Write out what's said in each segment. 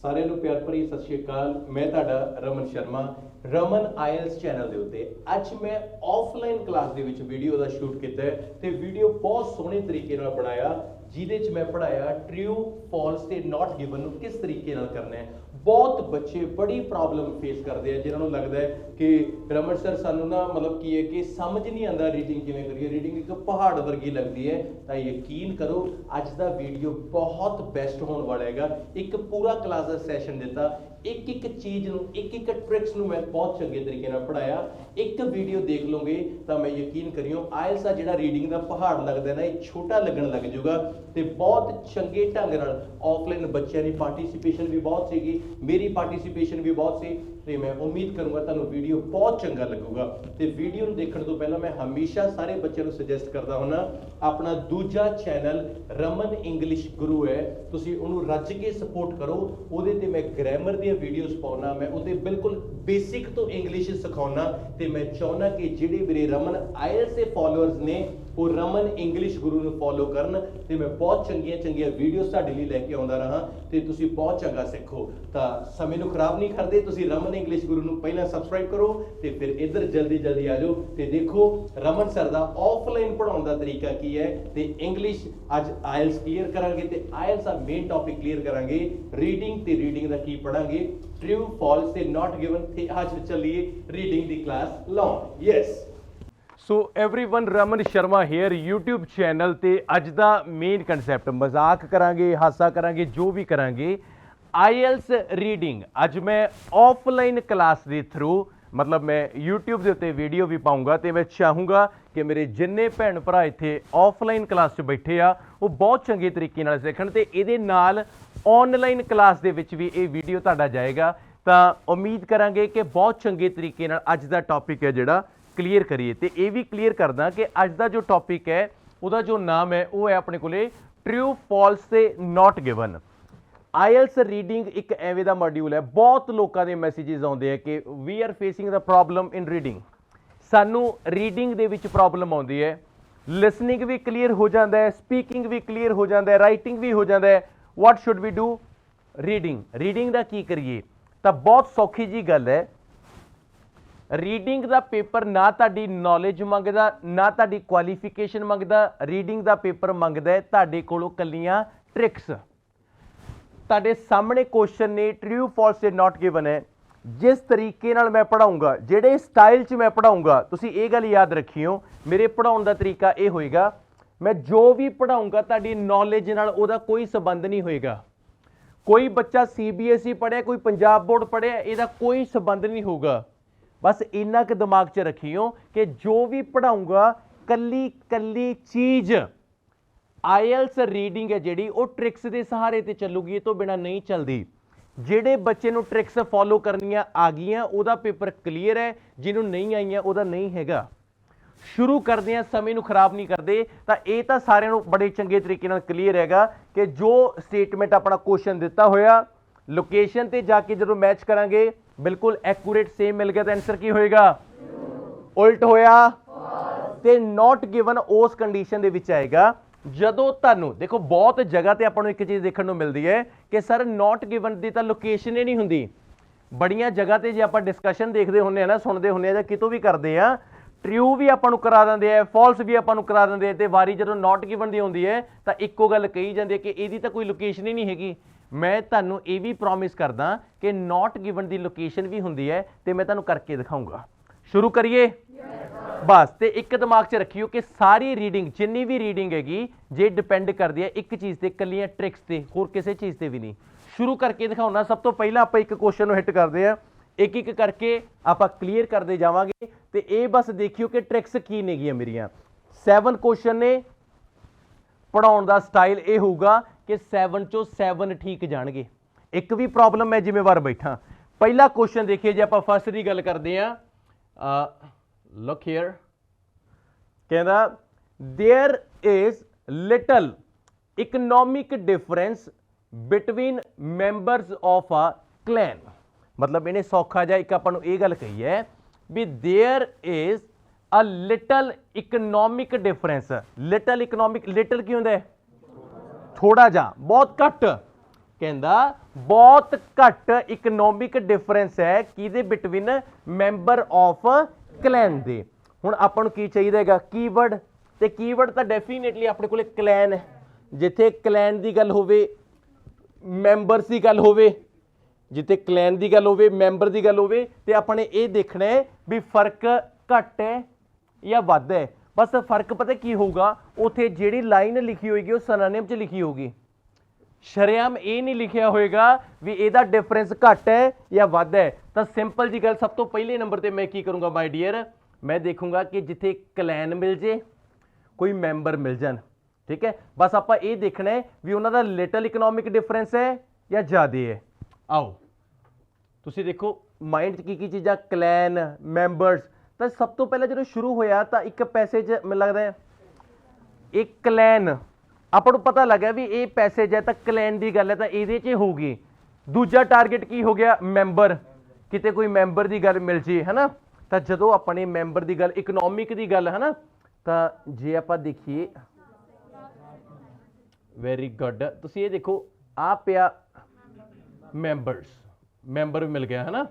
ਸਾਰਿਆਂ ਨੂੰ ਪਿਆਰ ਭਰੀ ਸਤਿ ਸ਼੍ਰੀ ਅਕਾਲ। ਮੈਂ ਤੁਹਾਡਾ ਰਮਨ ਸ਼ਰਮਾ, ਰਮਨ ਆਇਲਸ ਚੈਨਲ ਦੇ ਉੱਤੇ ਅੱਜ ਮੈਂ ਆਫਲਾਈਨ ਕਲਾਸ ਦੇ ਵਿੱਚ ਵੀਡੀਓ ਦਾ ਸ਼ੂਟ ਕੀਤਾ ਹੈ ਤੇ ਵੀਡੀਓ ਬਹੁਤ ਸੋਹਣੇ ਤਰੀਕੇ ਨਾਲ ਬਣਾਇਆ, ਜਿਹਦੇ 'ਚ ਮੈਂ ਪੜਾਇਆ ਟਰੂ ਫਾਲਸ ਤੇ ਨਾਟ ਗਿਵਨ ਨੂੰ ਕਿਸ ਤਰੀਕੇ ਨਾਲ ਕਰਨਾ ਹੈ। बहुत बच्चे बड़ी प्रॉब्लम फेस करते हैं जिन्होंने लगता है कि रमन सर सानू ना मतलब की है कि समझ नहीं आता रीडिंग किवें करिए, रीडिंग एक पहाड़ वर्गी लगती है। तो यकीन करो अज का वीडियो बहुत बेस्ट होने वाला है। एक पूरा क्लास का सैशन दिता, एक एक चीज़ एक एक ट्रिक्स मैं बहुत चंगे तरीके नाल पढ़ाया। एक वीडियो देख लोगे तो मैं यकीन करियो आयल्स जिहड़ा रीडिंग का पहाड़ लगता है ना, ये छोटा लगन लग जाऊगा। तो बहुत चंगे ढंग नाल ऑफलाइन बच्चों की पार्टिसिपेशन भी बहुत सीगी, मेरी पार्टिसिपेशन भी बहुत सी। तो मैं उम्मीद करूँगा तुहानू वीडियो बहुत चंगा लगूगा। तो वीडियो देखने तो पहला मैं हमेशा सारे बच्चों को सजेस्ट करता हूँ अपना दूजा चैनल रमन इंग्लिश गुरु है, तुसीं उहनूं रज के सपोर्ट करो। उहदे ते मैं ग्रामर दी वीडियोस पाउना, मैं उहदे बिल्कुल बेसिक तो इंग्लिश सिखाउना। तो मैं चाहुंदा कि जिहड़े मेरे रमन आयल्स के फॉलोअर्स ने वो रमन इंग्लिश गुरु नूं फॉलो करन। तो मैं बहुत चंगियां चंगियां वीडियोस तुहाडे लई लैके आउंदा रहा ते तुसीं बहुत चंगा सिखो। तो समय नूं खराब नहीं करदे, तुसीं रमन इंग्लिश गुरु नूं पहलां सबसक्राइब करो ते फिर इधर जल्दी जल्दी आ जाओ ते देखो रमन सर दा ऑफलाइन पढ़ाउण दा तरीका की है। ते इंग्लिश अज आयल्स क्लीयर करांगे ते आयल्स दा मेन टॉपिक क्लीयर करांगे, रीडिंग ते रीडिंग दा की पढ़ांगे, ट्रू फॉल्स ते नॉट गिवन। ते आज चलिए रीडिंग दी क्लास लाउण। Yes so everyone, Raman Sharma here YouTube channel ते अज दा मेन कंसैप्ट मजाक करांगे, हासा करांगे, जो भी करांगे आईएल्स रीडिंग। अज मैं ऑफलाइन क्लास के थ्रू मतलब मैं यूट्यूब के उत्ते वीडियो भी पाऊँगा। तो मैं चाहूँगा कि मेरे जिन्ने भैन भरा इत्थे ऑफलाइन क्लास च बैठे आ वो बहुत चंगे तरीके नाल सीखण ते इहदे नाल ऑनलाइन क्लास दे विच भी ये वीडियो तुहाडा जाएगा। तो उम्मीद करांगे कि बहुत चंगे तरीके नाल अज दा टॉपिक है जिहड़ा क्लीयर करिए। तो ये भी क्लीयर करदा कि अज का जो टॉपिक है उसका जो नाम है वो है अपने कोले ट्रू फॉल्स से नॉट गिवन। आयल्स रीडिंग एक एवें दा मॉड्यूल है। बहुत लोगों के मैसेजेस आते हैं कि we are facing the problem in reading, सानू रीडिंग दे विच प्रॉब्लम आती है, लिसनिंग भी क्लीयर हो जाता है, स्पीकिंग भी क्लीयर हो जाता है, राइटिंग भी हो जाता है। What should we do? Reading का की करिए? तो बहुत सौखी जी गल है। रीडिंग का पेपर ना तुहाडी नॉलेज मंगदा ना तुहाडी क्वालिफिकेशन मंगदा, रीडिंग का पेपर मंगदा है तुहाडे कोलों कल्लियां ट्रिक्स। तुहाडे सामने क्वेश्चन ने ट्रू फॉल्स से नॉट गिवन है। जिस तरीके नाल मैं पढ़ाऊँगा, जिहड़े स्टाइल च मैं पढ़ाऊँगा, तुसीं ये गल याद रखियो मेरे पढ़ाउण दा तरीका ये होएगा, मैं जो भी पढ़ाऊँगा तुहाडी नॉलेज नाल उहदा कोई संबंध नहीं होएगा। कोई बच्चा CBSE पढ़िया, कोई पंजाब बोर्ड पढ़िया, इहदा कोई संबंध नहीं होगा। बस इन्ना के दिमाग च रखियो कि जो भी पढ़ाऊँगा कल्ली कल्ली चीज़ आयल्स रीडिंग है जिहड़ी वो ट्रिक्स के सहारे ते चलूगी, तो बिना नहीं चलती। जिहड़े बच्चे नूं ट्रिक्स फॉलो करनियां आ गईयां उहदा पेपर क्लीयर है, जिन्होंने नहीं आईयां उहदा नहीं हैगा। शुरू करते हैं, समय नूं खराब नहीं करते। तो ये तो सारिਆਂ नूं बड़े चंगे तरीके नाल क्लीयर हैगा कि जो स्टेटमेंट अपना क्वेश्चन दिता होया लोकेशन ते जाके जो मैच करांगे बिल्कुल एक्यूरेट सेम मिल गया तो आंसर की होएगा? उल्ट होया ते नॉट गिवन उस कंडीशन दे विच आएगा जदों तुहानूं देखो बहुत जगह ते आपां नूं एक चीज़ देखने को मिलती है कि सर नॉट गिवन दी तां लोकेशन ही नहीं हुंदी। बड़ियां जगह ते जे आपां डिस्कशन देखते हुंदे ना, सुनते हुंदे जां कितों भी करते हैं, ट्रू भी आपां नूं करा दिंदे आ, फॉल्स भी आपां नूं करा दिंदे आ, ते वारी जदों नॉट गिवन दी हुंदी है तां इक्को गल कही जांदी है कि इहदी तां कोई लोकेशन ही नहीं हैगी। मैं तुहानूं ये भी प्रॉमिस करदा कि नॉट गिवन दी लोकेशन भी हुंदी है, तो मैं तुहानूं करके दिखाऊंगा। शुरू करिए? बस तो एक दिमाग च रखियो कि सारी रीडिंग जिन्नी भी रीडिंग हैगी जे डिपेंड करती है एक चीज़ से, कल्लियां ट्रिक्स से, होर किसी चीज़ से भी नहीं। शुरू करके दिखाऊंगा। सब तो पहला आप एक क्वेश्चन हिट करते हैं, एक एक करके आप क्लीयर करते जावांगे। तो ये बस देखियो कि ट्रिक्स की नेगियां मेरियां। 7 क्वेश्चन ने, पढ़ाउण दा स्टाइल ये होगा कि 7 चों 7 ठीक जाणगे, एक भी प्रॉब्लम मैं जिम्मेवार बैठा। पहला क्वेश्चन देखिए जे आप फर्स्ट की गल करते हैं, लुक हियर, कहता there is little economic difference between members of a clan. मतलब इन्हें सौखा जा एक आपां नूं ये गल कही है भी there is a little economic difference. Little economic, little की होंदा है? थोड़ा जा, बहुत घट। ਕਹਿੰਦਾ ਬਹੁਤ ਘੱਟ ਇਕਨੋਮਿਕ ਡਿਫਰੈਂਸ ਹੈ ਕਿਹਦੇ ਬਿਟਵੀਨ ਮੈਂਬਰ ਆਫ ਕਲੈਨ ਦੇ। ਹੁਣ ਆਪਾਂ ਨੂੰ ਕੀ ਚਾਹੀਦਾ ਹੈਗਾ, ਕੀਵਰਡ, ਤੇ ਕੀਵਰਡ ਤਾਂ ਡੈਫੀਨੇਟਲੀ ਆਪਣੇ ਕੋਲੇ ਕਲੈਨ ਹੈ। ਜਿੱਥੇ ਕਲੈਨ ਦੀ ਗੱਲ ਹੋਵੇ, ਮੈਂਬਰਸ ਦੀ ਗੱਲ ਹੋਵੇ, ਜਿੱਥੇ ਕਲੈਨ ਦੀ ਗੱਲ ਹੋਵੇ, ਮੈਂਬਰ ਦੀ ਗੱਲ ਹੋਵੇ, ਤੇ ਆਪਾਂ ਨੇ ਇਹ ਦੇਖਣਾ ਹੈ ਵੀ ਫਰਕ ਘੱਟ ਹੈ ਜਾਂ ਵੱਧ ਹੈ। ਬਸ ਫਰਕ ਪਤਾ ਕੀ ਹੋਊਗਾ, ਉੱਥੇ ਜਿਹੜੀ ਲਾਈਨ ਲਿਖੀ ਹੋਏਗੀ ਉਹ ਸਿਨੋਨਿਮ 'ਚ ਲਿਖੀ ਹੋਊਗੀ। ਸ਼ਰੇਆਮ ਇਹ ਨਹੀਂ ਲਿਖਿਆ ਹੋਏਗਾ ਵੀ ਇਹਦਾ ਡਿਫਰੈਂਸ ਘੱਟ ਹੈ ਜਾਂ ਵੱਧ ਹੈ। ਤਾਂ ਸਿੰਪਲ ਜੀ ਗੱਲ, ਸਭ ਤੋਂ ਪਹਿਲੇ ਨੰਬਰ ਤੇ ਮੈਂ ਕੀ ਕਰੂੰਗਾ ਮਾਈ ਡੀਅਰ, ਮੈਂ ਦੇਖੂੰਗਾ ਕਿ ਜਿੱਥੇ ਕਲੈਨ ਮਿਲ ਜੇ, ਕੋਈ ਮੈਂਬਰ ਮਿਲ ਜਾਣ, ਠੀਕ ਹੈ। ਬਸ ਆਪਾਂ ਇਹ ਦੇਖਣਾ ਹੈ ਵੀ ਉਹਨਾਂ ਦਾ ਲਿਟਲ ਇਕਨੋਮਿਕ ਡਿਫਰੈਂਸ ਹੈ ਜਾਂ ਜ਼ਿਆਦਾ ਹੈ। ਆਓ ਤੁਸੀਂ ਦੇਖੋ ਮਾਈਂਡ 'ਚ ਕੀ ਚੀਜ਼ਾਂ, ਕਲੈਨ, ਮੈਂਬਰਸ। ਤਾਂ ਸਭ ਤੋਂ ਪਹਿਲਾਂ ਜਦੋਂ ਸ਼ੁਰੂ ਹੋਇਆ ਤਾਂ ਇੱਕ ਪੈਸੇਜ ਮੈਨੂੰ ਲੱਗਦਾ ਹੈ ਇਹ ਕਲੈਨ, ਆਪਾਂ ਨੂੰ ਪਤਾ ਲੱਗਾ ਵੀ ਇਹ ਪੈਸੇਜ ਹੈ ਤਾਂ ਕਲੈਨ ਦੀ ਗੱਲ ਹੈ ਤਾਂ ਇਹਦੇ 'ਚ ਹੋਊਗੀ। ਦੂਜਾ ਟਾਰਗੇਟ ਕੀ ਹੋ ਗਿਆ, ਮੈਂਬਰ, ਕਿਤੇ ਕੋਈ ਮੈਂਬਰ ਦੀ ਗੱਲ ਮਿਲ ਜੇ, ਹੈ ਨਾ। ਤਾਂ ਜਦੋਂ ਆਪਾਂ ਨੇ ਮੈਂਬਰ ਦੀ ਗੱਲ, ਇਕਨੋਮਿਕ ਦੀ ਗੱਲ, ਹੈ ਨਾ, ਤਾਂ ਜੇ ਆਪਾਂ ਦੇਖੀਏ, ਵੈਰੀ ਗੁੱਡ, ਤੁਸੀਂ ਇਹ ਦੇਖੋ ਆ ਪਿਆ ਮੈਂਬਰਸ, ਮੈਂਬਰ ਵੀ ਮਿਲ ਗਿਆ, ਹੈ ਨਾ।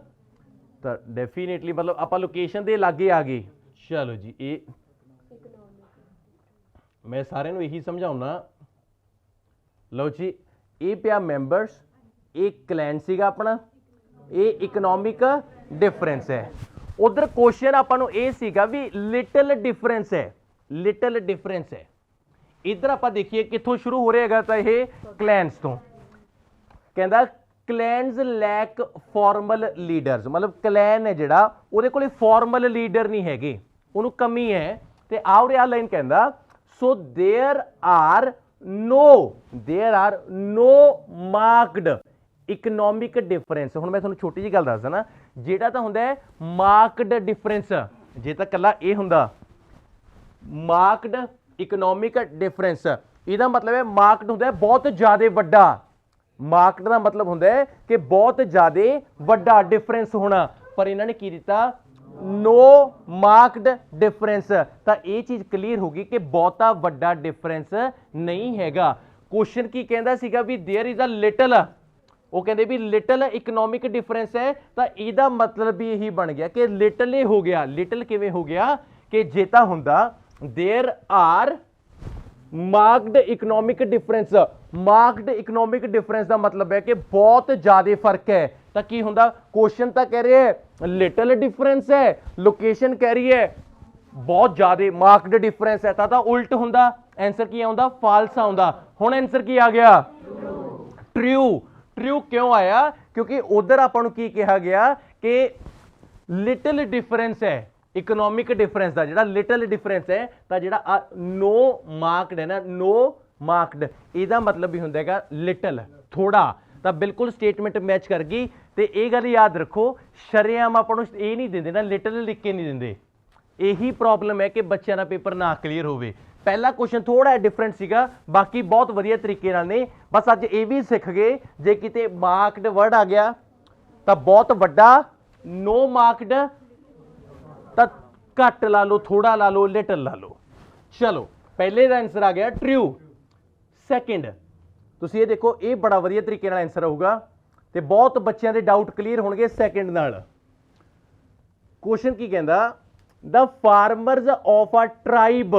ਤਾਂ ਡੈਫੀਨੇਟਲੀ ਮਤਲਬ ਆਪਾਂ ਲੋਕੇਸ਼ਨ ਦੇ ਲਾਗੇ ਆ ਗਏ। ਚਲੋ ਜੀ, ਇਹ ਮੈਂ ਸਾਰਿਆਂ ਨੂੰ ਇਹੀ ਸਮਝਾਉਣਾ। ਲਓ ਜੀ, ਇਹ ਪਿਆ ਮੈਂਬਰਸ, ਇਹ ਕਲੈਨ ਸੀਗਾ ਆਪਣਾ, ਇਹ ਇਕਨੋਮਿਕ ਡਿਫਰੈਂਸ ਹੈ। ਉਧਰ ਕੁਐਸਚਨ ਆਪਾਂ ਨੂੰ ਇਹ ਸੀਗਾ ਵੀ ਲਿਟਲ ਡਿਫਰੈਂਸ ਹੈ, ਲਿਟਲ ਡਿਫਰੈਂਸ ਹੈ। ਇੱਧਰ ਆਪਾਂ ਦੇਖੀਏ ਕਿੱਥੋਂ ਸ਼ੁਰੂ ਹੋ ਰਿਹਾ ਹੈਗਾ, ਤਾਂ ਇਹ ਕਲੈਨਸ ਤੋਂ। ਕਹਿੰਦਾ ਕਲੈਨਸ ਲੈਕ ਫਾਰਮਲ ਲੀਡਰਸ, ਮਤਲਬ ਕਲੈਨ ਹੈ ਜਿਹੜਾ ਉਹਦੇ ਕੋਲੇ ਫਾਰਮਲ ਲੀਡਰ ਨਹੀਂ ਹੈਗੇ, ਉਹਨੂੰ ਕਮੀ ਹੈ। ਤੇ ਆਹ ਲਾਈਨ ਕਹਿੰਦਾ so there are no marked economic difference. ਹੁਣ ਮੈਂ ਤੁਹਾਨੂੰ ਛੋਟੀ ਜਿਹੀ ਗੱਲ ਦੱਸਦਾ ਨਾ, ਜਿਹੜਾ ਤਾਂ ਹੁੰਦਾ ਹੈ ਮਾਰਕਡ ਡਿਫਰੈਂਸ, ਜੇ ਤਾਂ ਕੱਲਾ ਇਹ ਹੁੰਦਾ ਮਾਰਕਡ ਇਕਨੋਮਿਕ ਡਿਫਰੈਂਸ, ਇਹਦਾ ਮਤਲਬ ਹੈ ਮਾਰਕਡ ਹੁੰਦਾ ਹੈ ਬਹੁਤ ਜ਼ਿਆਦਾ ਵੱਡਾ। ਮਾਰਕਡ ਦਾ ਮਤਲਬ ਹੁੰਦਾ ਹੈ ਕਿ ਬਹੁਤ ਜ਼ਿਆਦਾ ਵੱਡਾ ਡਿਫਰੈਂਸ ਹੋਣਾ, ਪਰ ਇਹਨਾਂ ਨੇ ਕੀ ਦਿੱਤਾ, नो मार्क्ड डिफरेंस। ਤਾਂ ਇਹ ਚੀਜ਼ ਕਲੀਅਰ ਹੋ ਗਈ ਕਿ ਬਹੁਤਾ ਵੱਡਾ ਡਿਫਰੈਂਸ ਨਹੀਂ ਹੈਗਾ। ਕੁਐਸਚਨ ਕੀ ਕਹਿੰਦਾ ਸੀਗਾ ਵੀ देयर इज अ लिटिल, ਉਹ ਕਹਿੰਦੇ ਵੀ ਲਿਟਲ ਇਕਨੋਮਿਕ ਡਿਫਰੈਂਸ ਹੈ, ਤਾਂ ਇਹਦਾ ਮਤਲਬ ਵੀ ਇਹੀ ਬਣ ਗਿਆ ਕਿ ਲਿਟਲ ਹੀ ਹੋ ਗਿਆ। ਲਿਟਲ ਕਿਵੇਂ ਹੋ ਗਿਆ ਕਿ ਜੇ ਤਾਂ ਹੁੰਦਾ there are marked economic difference, marked economic difference ਦਾ ਮਤਲਬ ਹੈ ਕਿ ਬਹੁਤ ਜ਼ਿਆਦਾ ਫਰਕ ਹੈ। ਤਾਂ ਕੀ ਹੁੰਦਾ, ਕੁਐਸਚਨ ਤਾਂ ਕਹਿ ਰਿਹਾ ਹੈ ਲਿਟਲ ਡਿਫਰੈਂਸ ਹੈ, ਲੋਕੇਸ਼ਨ ਕਹਿ ਰਹੀ ਹੈ ਬਹੁਤ ਜ਼ਿਆਦਾ ਮਾਰਕਡ ਡਿਫਰੈਂਸ ਹੈ, ਤਾਂ ਉਲਟ ਹੁੰਦਾ। ਆਨਸਰ ਕੀ ਆਉਂਦਾ, ਫਾਲਸ ਆਉਂਦਾ। ਹੁਣ ਆਨਸਰ ਕੀ ਆ ਗਿਆ, ਟਰੂ। ਟਰੂ ਕਿਉਂ ਆਇਆ, ਕਿਉਂਕਿ ਉਧਰ ਆਪਾਂ ਨੂੰ ਕੀ ਕਿਹਾ ਗਿਆ ਕਿ ਲਿਟਲ ਡਿਫਰੈਂਸ ਹੈ, ਇਕਨੋਮਿਕ ਡਿਫਰੈਂਸ ਦਾ ਜਿਹੜਾ ਲਿਟਲ ਡਿਫਰੈਂਸ ਹੈ, ਤਾਂ ਜਿਹੜਾ नो ਮਾਰਕਡ ਹੈ ਨਾ, नो ਮਾਰਕਡ, ਇਹਦਾ ਮਤਲਬ ਵੀ ਹੁੰਦਾ ਹੈਗਾ ਲਿਟਲ, ਥੋੜਾ। ਤਾਂ ਬਿਲਕੁਲ ਸਟੇਟਮੈਂਟ ਮੈਚ ਕਰ ਗਈ। ਤੇ ਇਹ ਗੱਲ ਯਾਦ ਰੱਖੋ, ਸ਼ਰੇਆਮ ਆਪਾਂ ਨੂੰ ਇਹ ਨਹੀਂ ਦਿੰਦੇ ਨਾ, ਲਿਟਲ ਲਿਖ ਕੇ ਨਹੀਂ ਦਿੰਦੇ। ਇਹੀ ਪ੍ਰੋਬਲਮ ਹੈ ਕਿ ਬੱਚਿਆਂ ਦਾ ਪੇਪਰ ਨਾ ਕਲੀਅਰ ਹੋਵੇ। ਪਹਿਲਾ ਕੁਐਸਚਨ ਥੋੜਾ ਡਿਫਰੈਂਟ ਸੀਗਾ, ਬਾਕੀ ਬਹੁਤ ਵਧੀਆ ਤਰੀਕੇ ਨਾਲ ਨੇ। ਬਸ ਅੱਜ ਇਹ ਵੀ ਸਿੱਖ ਗਏ, ਜੇ ਕਿਤੇ ਮਾਰਕਡ ਵਰਡ ਆ ਗਿਆ ਤਾਂ ਬਹੁਤ ਵੱਡਾ, नो ਮਾਰਕਡ ਤਾਂ ਘੱਟ ਲਾ ਲਓ, ਥੋੜਾ ਲਾ ਲਓ, ਲਿਟਲ ਲਾ ਲਓ। ਚਲੋ ਪਹਿਲੇ ਦਾ ਆਨਸਰ ਆ ਗਿਆ ਟਰੂ। ਸੈਕਿੰਡ ਤੁਸੀਂ ਇਹ ਦੇਖੋ, ਇਹ ਬੜਾ ਵਧੀਆ ਤਰੀਕੇ ਨਾਲ ਆਨਸਰ ਆਊਗਾ ਤੇ ਬਹੁਤ ਬੱਚਿਆਂ ਦੇ ਡਾਊਟ ਕਲੀਅਰ ਹੋਣਗੇ ਸੈਕਿੰਡ ਨਾਲ। ਕੁਐਸਚਨ ਕੀ ਕਹਿੰਦਾ, the farmers of a tribe.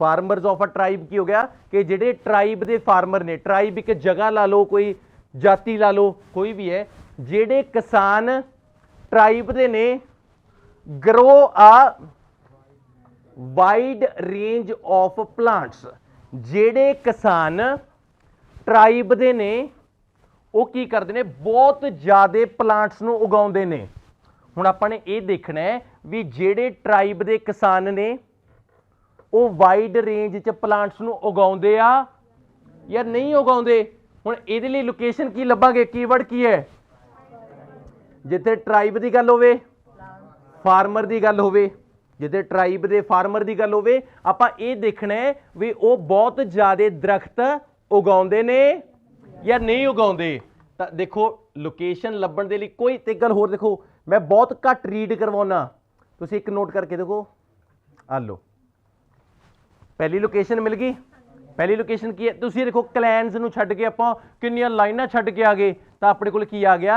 Farmers of a tribe ਕੀ ਹੋ ਗਿਆ ਕਿ ਜਿਹੜੇ ਟ੍ਰਾਈਬ ਦੇ ਫਾਰਮਰ ਨੇ, ਟ੍ਰਾਈਬ ਇੱਕ ਜਗ੍ਹਾ ਲਾ ਲਓ, ਕੋਈ ਜਾਤੀ ਲਾ ਲਓ, ਕੋਈ ਵੀ ਹੈ, ਜਿਹੜੇ ਕਿਸਾਨ ਟ੍ਰਾਈਬ ਦੇ ਨੇ, grow a wide range of plants। ਜਿਹੜੇ ਕਿਸਾਨ ਟ੍ਰਾਈਬ ਦੇ ਨੇ ਉਹ ਕੀ ਕਰਦੇ ਨੇ, ਬਹੁਤ ਜ਼ਿਆਦਾ ਪਲਾਂਟਸ ਨੂੰ ਉਗਾਉਂਦੇ ਨੇ। ਹੁਣ ਆਪਾਂ ਨੇ ਇਹ ਦੇਖਣਾ ਹੈ ਵੀ ਜਿਹੜੇ ਟ੍ਰਾਈਬ ਦੇ ਕਿਸਾਨ ਨੇ ਉਹ ਵਾਈਡ ਰੇਂਜ 'ਚ ਪਲਾਂਟਸ ਨੂੰ ਉਗਾਉਂਦੇ ਆ ਜਾਂ ਨਹੀਂ ਉਗਾਉਂਦੇ। ਹੁਣ ਇਹਦੇ ਲਈ ਲੋਕੇਸ਼ਨ ਕੀ ਲੱਭਾਂਗੇ, ਕੀਵਰਡ ਕੀ ਹੈ, ਜਿੱਥੇ ਟ੍ਰਾਈਬ ਦੀ ਗੱਲ ਹੋਵੇ, ਫਾਰਮਰ ਦੀ ਗੱਲ ਹੋਵੇ, ਜਿੱਥੇ ਟ੍ਰਾਈਬ ਦੇ ਫਾਰਮਰ ਦੀ ਗੱਲ ਹੋਵੇ, ਆਪਾਂ ਇਹ ਦੇਖਣਾ ਹੈ ਵੀ ਉਹ ਬਹੁਤ ਜ਼ਿਆਦਾ ਦਰਖਤ ਉਗਾਉਂਦੇ ਨੇ ਜਾਂ ਨਹੀਂ ਉਗਾਉਂਦੇ। ਤਾਂ ਦੇਖੋ ਲੋਕੇਸ਼ਨ ਲੱਭਣ ਦੇ ਲਈ ਕੋਈ ਤੇ ਗੱਲ ਹੋਰ ਦੇਖੋ, ਮੈਂ ਬਹੁਤ ਘੱਟ ਰੀਡ ਕਰਵਾਉਣਾ, ਤੁਸੀਂ ਇੱਕ ਨੋਟ ਕਰਕੇ ਦੇਖੋ। ਆ ਲਓ, ਪਹਿਲੀ ਲੋਕੇਸ਼ਨ ਮਿਲ ਗਈ, पहली लोकेशन की है तुसीं देखो क्लैनस नूं छड्ड के आपां किन्नियां लाइनां छड्ड के आ गए तो अपने कोल की आ गया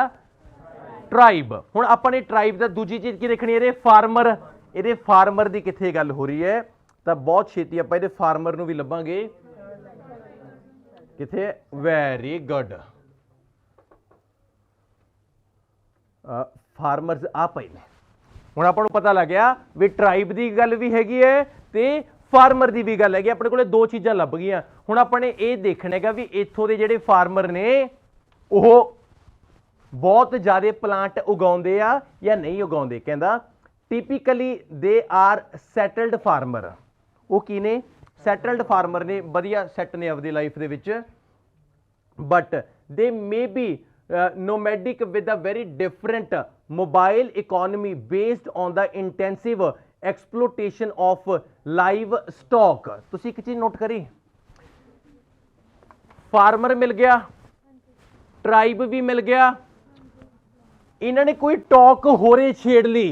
ट्राइब। हुण आपां ने ट्राइब दा दूजी चीज़ की देखनी है फार्मर इहदे फार्मर की कित्थे गल हो रही है तो बहुत छेती आपां इहदे फार्मर नूं भी लभांगे कित्थे वैरी गुड फार्मर्स आ पए ने। हुण आपां नूं पता लग गया भी ट्राइब की गल भी हैगी है ते फार्मर की भी गल हैगी अपने कोले दो चीज़ां लभ गईयां। हुण आपां ने ये देखना है भी इत्थों दे जिहड़े फार्मर ने वो बहुत ज़्यादा प्लांट उगाउंदे आ या नहीं उगाउंदे। कहंदा टिपिकली दे आर सैटल्ड फार्मर वो की ने सैटल्ड फार्मर ने वधिया सैट ने अपनी life they which but they may be nomadic with a very different mobile economy based on the intensive exploitation of livestock। तुसी एक चीज नोट करी फार्मर मिल गया ट्राइब भी मिल गया इन्होंने कोई टॉक होरे छेड़ ली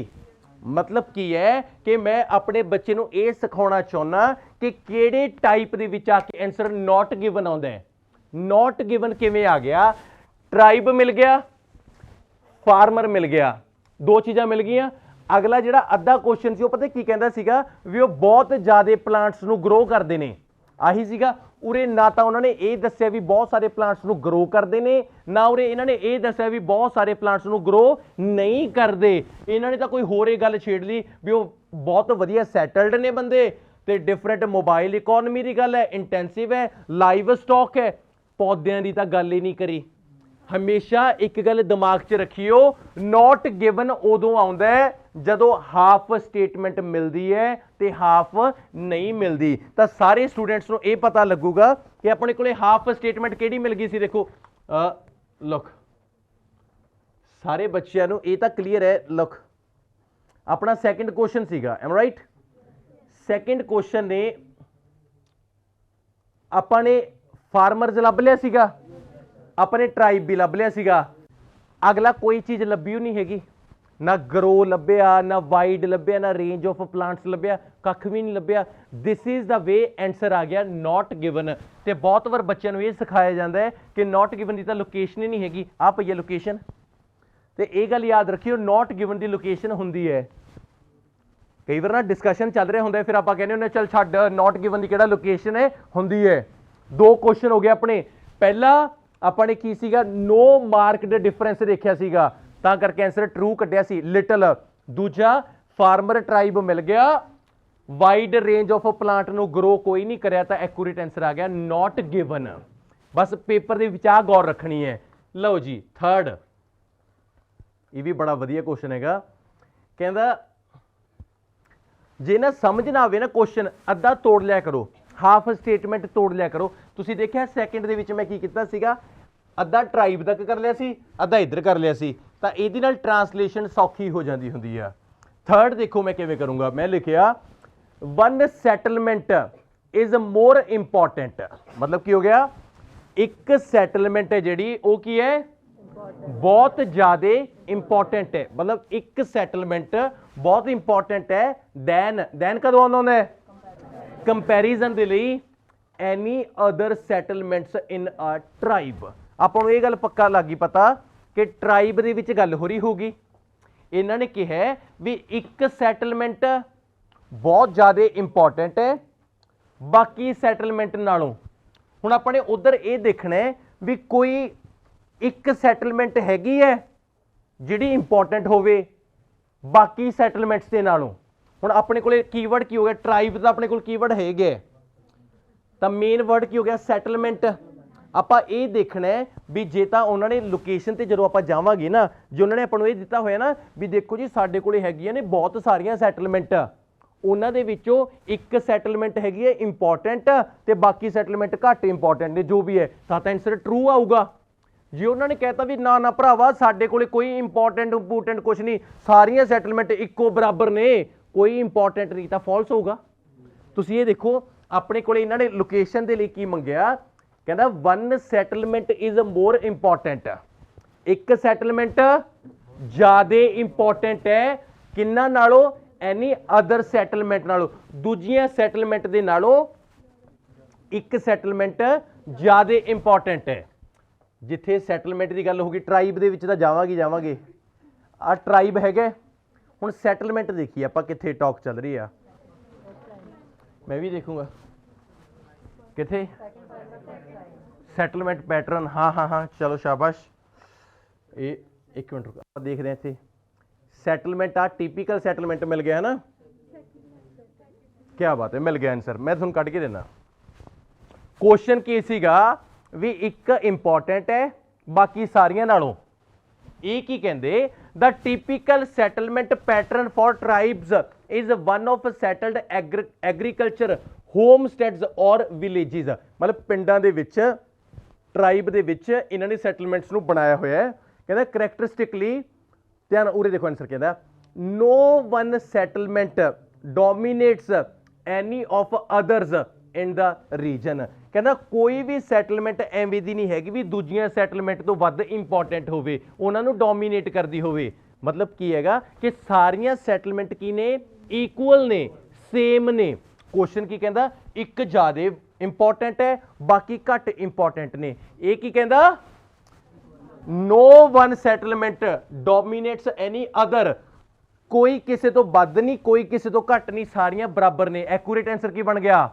मतलब की है कि मैं अपने बच्चे नूं ये सिखाना चाहना कि किहड़े टाइप दे विच आके आंसर नॉट गिवन आउंदा है। नॉट गिवन किवें आ गया ट्राइब मिल गया फार्मर मिल गया दो चीज़ां मिल गईयां। अगला जिहड़ा अद्धा क्वेश्चन सी पता की कहंदा सीगा भी वो बहुत ज़्यादा प्लांट्स नूं ग्रो करते हैं आही सीगा उरे ना तो उन्होंने ये दस्सिया भी बहुत सारे प्लांट्स नूं ग्रो करते हैं ना उरे इन्होंने ये दस्सिया भी बहुत सारे प्लांट्स नूं ग्रो नहीं करते। इन्होंने तो कोई होर ही गल छेड़ ली भी वो बहुत वधिया सैटल्ड ने बंदे ते डिफरेंट मोबाइल इकोनॉमी की गल है इंटेंसिव है लाइव स्टॉक है पौद्यां की तो गल ही नहीं करी। हमेशा एक गल दिमाग च रखियो नॉट गिवन उदों आउंदा है जदों हाफ स्टेटमेंट मिलती है तो हाफ नहीं मिलती। तो सारे स्टूडेंट्स को यह पता लगूगा कि अपने को हाफ स्टेटमेंट किहड़ी मिल गई सी। देखो लुक सारे बच्चों को यह तो क्लीयर है। लुक अपना सैकेंड क्वेश्चन सीगा एम राइट सैकेंड क्वेश्चन ने अपने फार्मर्स लभ लिया सीगा अपने ट्राइब भी लभ लिया सीगा। अगला कोई चीज़ लभी नहीं हैगी ना ग्रो लभ्या ना वाइड लभ्या ना रेंज ऑफ प्लांट्स लभ्या कख भी नहीं लभ्या। This is the way answer आ गया नॉट गिवन। तो बहुत बार बच्चों को यह सिखाया जाता है कि नॉट गिवन की तो लोकेशन ही नहीं हैगी आ पई है लोकेशन। तो यह गल याद रखियो नॉट गिवन की लोकेशन होंदी है। कई बार ना डिस्कशन चल रहा होंगे फिर आप कहने होंगे चल छड्ड नॉट गिवन की किहड़ा लोकेशन है होंदी है। दो क्वेश्चन हो गए अपने पहला अपने की सीगा नो मार्कड डिफरेंस देखा सीगा तां करके आंसर ट्रू कढ़िया सी लिटल। दूजा फार्मर ट्राइब मिल गया वाइड रेंज ऑफ प्लांट नु ग्रो कोई नहीं करया तो एक्यूरेट आंसर आ गया नॉट गिवन। बस पेपर दे विच आ गौर रखनी है। लो जी थर्ड ये भी बड़ा वधिया क्वेश्चन हैगा कहंदा जे ना समझ ना आवे ना क्वेश्चन अद्धा तोड़ लिया करो हाफ स्टेटमेंट तोड़ लिया करो। तुसीं देखिया सैकेंड दे विच मैं की कीता सीगा अद्धा ट्राइब तक कर लिया सी अद्धा इधर कर लिया सी तो इहदे नाल ट्रांसलेशन सौखी हो जाती हुंदी है। थर्ड देखो मैं किवें करूंगा मैं लिखिया one settlement is more important मतलब की हो गया एक सैटलमेंट है जिहड़ी वो की है बहुत ज़्यादा इंपॉर्टेंट है मतलब एक सैटलमेंट बहुत इंपॉर्टेंट है दैन कदों आउंदा है कंपैरिजन दे लई any other settlements in a tribe. आपां ये गल पक्का लगी पता कि ट्राइब दे विच गल हो रही होगी। इन्होंने कहा है भी एक सैटलमेंट बहुत ज़्यादा इंपॉर्टेंट है बाकी सैटलमेंट नालों। हुण अपने उधर ये देखना है भी कोई एक सैटलमेंट हैगी है जिहड़ी इंपॉर्टेंट होवे बाकी सैटलमेंट्स के नालों। हुण अपने को कीवर्ड की हो गया ट्राइब का अपने को कीवर्ड है तो मेन वर्ड की हो गया सैटलमेंट। आपां ये देखना है भी जे तां उन्होंने लोकेशन ते जदों आपां जावांगे ना जो उन्होंने आपां नूं ये दिता होया ना भी देखो जी साडे कोले हैगियां ने बहुत सारियां सैटलमेंट उन्हां दे विचों एक सैटलमेंट हैगी है इंपॉर्टेंट ते बाकी सैटलमेंट घट इंपॉर्टेंट ने जो भी है तां आंसर ट्रू आऊगा। जे उन्होंने कहता भी ना ना भरावा साडे कोले कोई इंपॉर्टेंट कुछ नहीं सारियां सैटलमेंट इक्को बराबर ने कोई इंपॉर्टेंट नहीं तो फॉल्स होगा। तुसीं ये देखो अपने को इन्होंने लोकेशन के लिए की मंगया कहना one settlement is more important एक सैटलमेंट ज़्यादा इंपॉर्टेंट है किन्ना नालों एनी अदर सैटलमेंट नालों दूजियां सैटलमेंट दे नालों ਇੱਕ ਸੈਟਲਮੈਂਟ ਜ਼ਿਆਦਾ ਇੰਪੋਰਟੈਂਟ ਹੈ। ਜਿੱਥੇ ਸੈਟਲਮੈਂਟ ਦੀ ਗੱਲ ਹੋਗੀ ਟਰਾਈਬ ਦੇ ਵਿੱਚ ਤਾਂ ਜਾਵਾਂਗੇ ਆ ਟਰਾਈਬ ਹੈਗਾ। ਹੁਣ ਸੈਟਲਮੈਂਟ ਦੇਖੀ ਆਪਾਂ ਕਿੱਥੇ ਟਾਕ ਚੱਲ ਰਹੀ ਆ, ਮੈਂ ਵੀ ਦੇਖੂੰਗਾ ਕਿੱਥੇ ਸੈਟਲਮੈਂਟ ਪੈਟਰਨ। ਹਾਂ ਚਲੋ ਸ਼ਾਬਾਸ਼। ਇਹ ਇੱਕ ਮਿੰਟ ਰੁਕੋ ਆਪਾਂ ਦੇਖਦੇ ਹਾਂ ਇੱਥੇ ਸੈਟਲਮੈਂਟ ਆ ਟਿਪੀਕਲ ਸੈਟਲਮੈਂਟ ਮਿਲ ਗਿਆ ਹੈ ਨਾ। ਕਿਆ ਬਾਤ ਹੈ, ਮਿਲ ਗਿਆ ਆਂਸਰ। ਮੈਂ ਤੁਹਾਨੂੰ ਕੱਢ ਕੇ ਦੇਣਾ। ਕੁਐਸਚਨ ਕੀ ਸੀਗਾ ਵੀ ਇੱਕ ਇੰਪੋਰਟੈਂਟ ਹੈ ਬਾਕੀ ਸਾਰੀਆਂ ਨਾਲੋਂ। ਇਹ ਕੀ ਕਹਿੰਦੇ the typical settlement pattern for tribes is one of settled agriculture homesteads or villages। मतलब ਪਿੰਡਾਂ ਦੇ ਵਿੱਚ ਟਰਾਈਬ ਦੇ ਵਿੱਚ ਇਹਨਾਂ ਨੇ ਸੈਟਲਮੈਂਟਸ ਨੂੰ ਬਣਾਇਆ ਹੋਇਆ ਹੈ। ਕਹਿੰਦਾ ਕਰੈਕਟਰਿਸਟਿਕਲੀ ਧਿਆਨ ਉਰੇ ਦੇਖੋ ਆਂਸਰ ਕਹਿੰਦਾ no one settlement dominates any of others in the region। ਕਹਿੰਦਾ ਕੋਈ ਵੀ ਸੈਟਲਮੈਂਟ ਐਵੇਂ ਦੀ ਨਹੀਂ ਹੈਗੀ ਵੀ ਦੂਜੀਆਂ ਸੈਟਲਮੈਂਟ ਤੋਂ ਵੱਧ ਇੰਪੋਰਟੈਂਟ ਹੋਵੇ, ਉਹਨਾਂ ਨੂੰ ਡੋਮੀਨੇਟ ਕਰਦੀ ਹੋਵੇ। ਮਤਲਬ ਕੀ ਹੈਗਾ ਕਿ ਸਾਰੀਆਂ ਸੈਟਲਮੈਂਟ ਕੀ ਨੇ, ਇਕੁਅਲ ਨੇ, ਸੇਮ ਨੇ। ਕੁਐਸਚਨ ਕੀ ਕਹਿੰਦਾ ਇੱਕ ਜ਼ਿਆਦਾ ਇੰਪੋਰਟੈਂਟ ਹੈ ਬਾਕੀ ਘੱਟ ਇੰਪੋਰਟੈਂਟ ਨੇ। ਇਹ ਕੀ ਕਹਿੰਦਾ no one settlement dominates any other। ਕੋਈ ਕਿਸੇ ਤੋਂ ਵੱਧ ਨਹੀਂ, ਕੋਈ ਕਿਸੇ ਤੋਂ ਘੱਟ ਨਹੀਂ, ਸਾਰੀਆਂ ਬਰਾਬਰ ਨੇ। ਐਕੂਰੇਟ ਆਂਸਰ ਕੀ ਬਣ ਗਿਆ?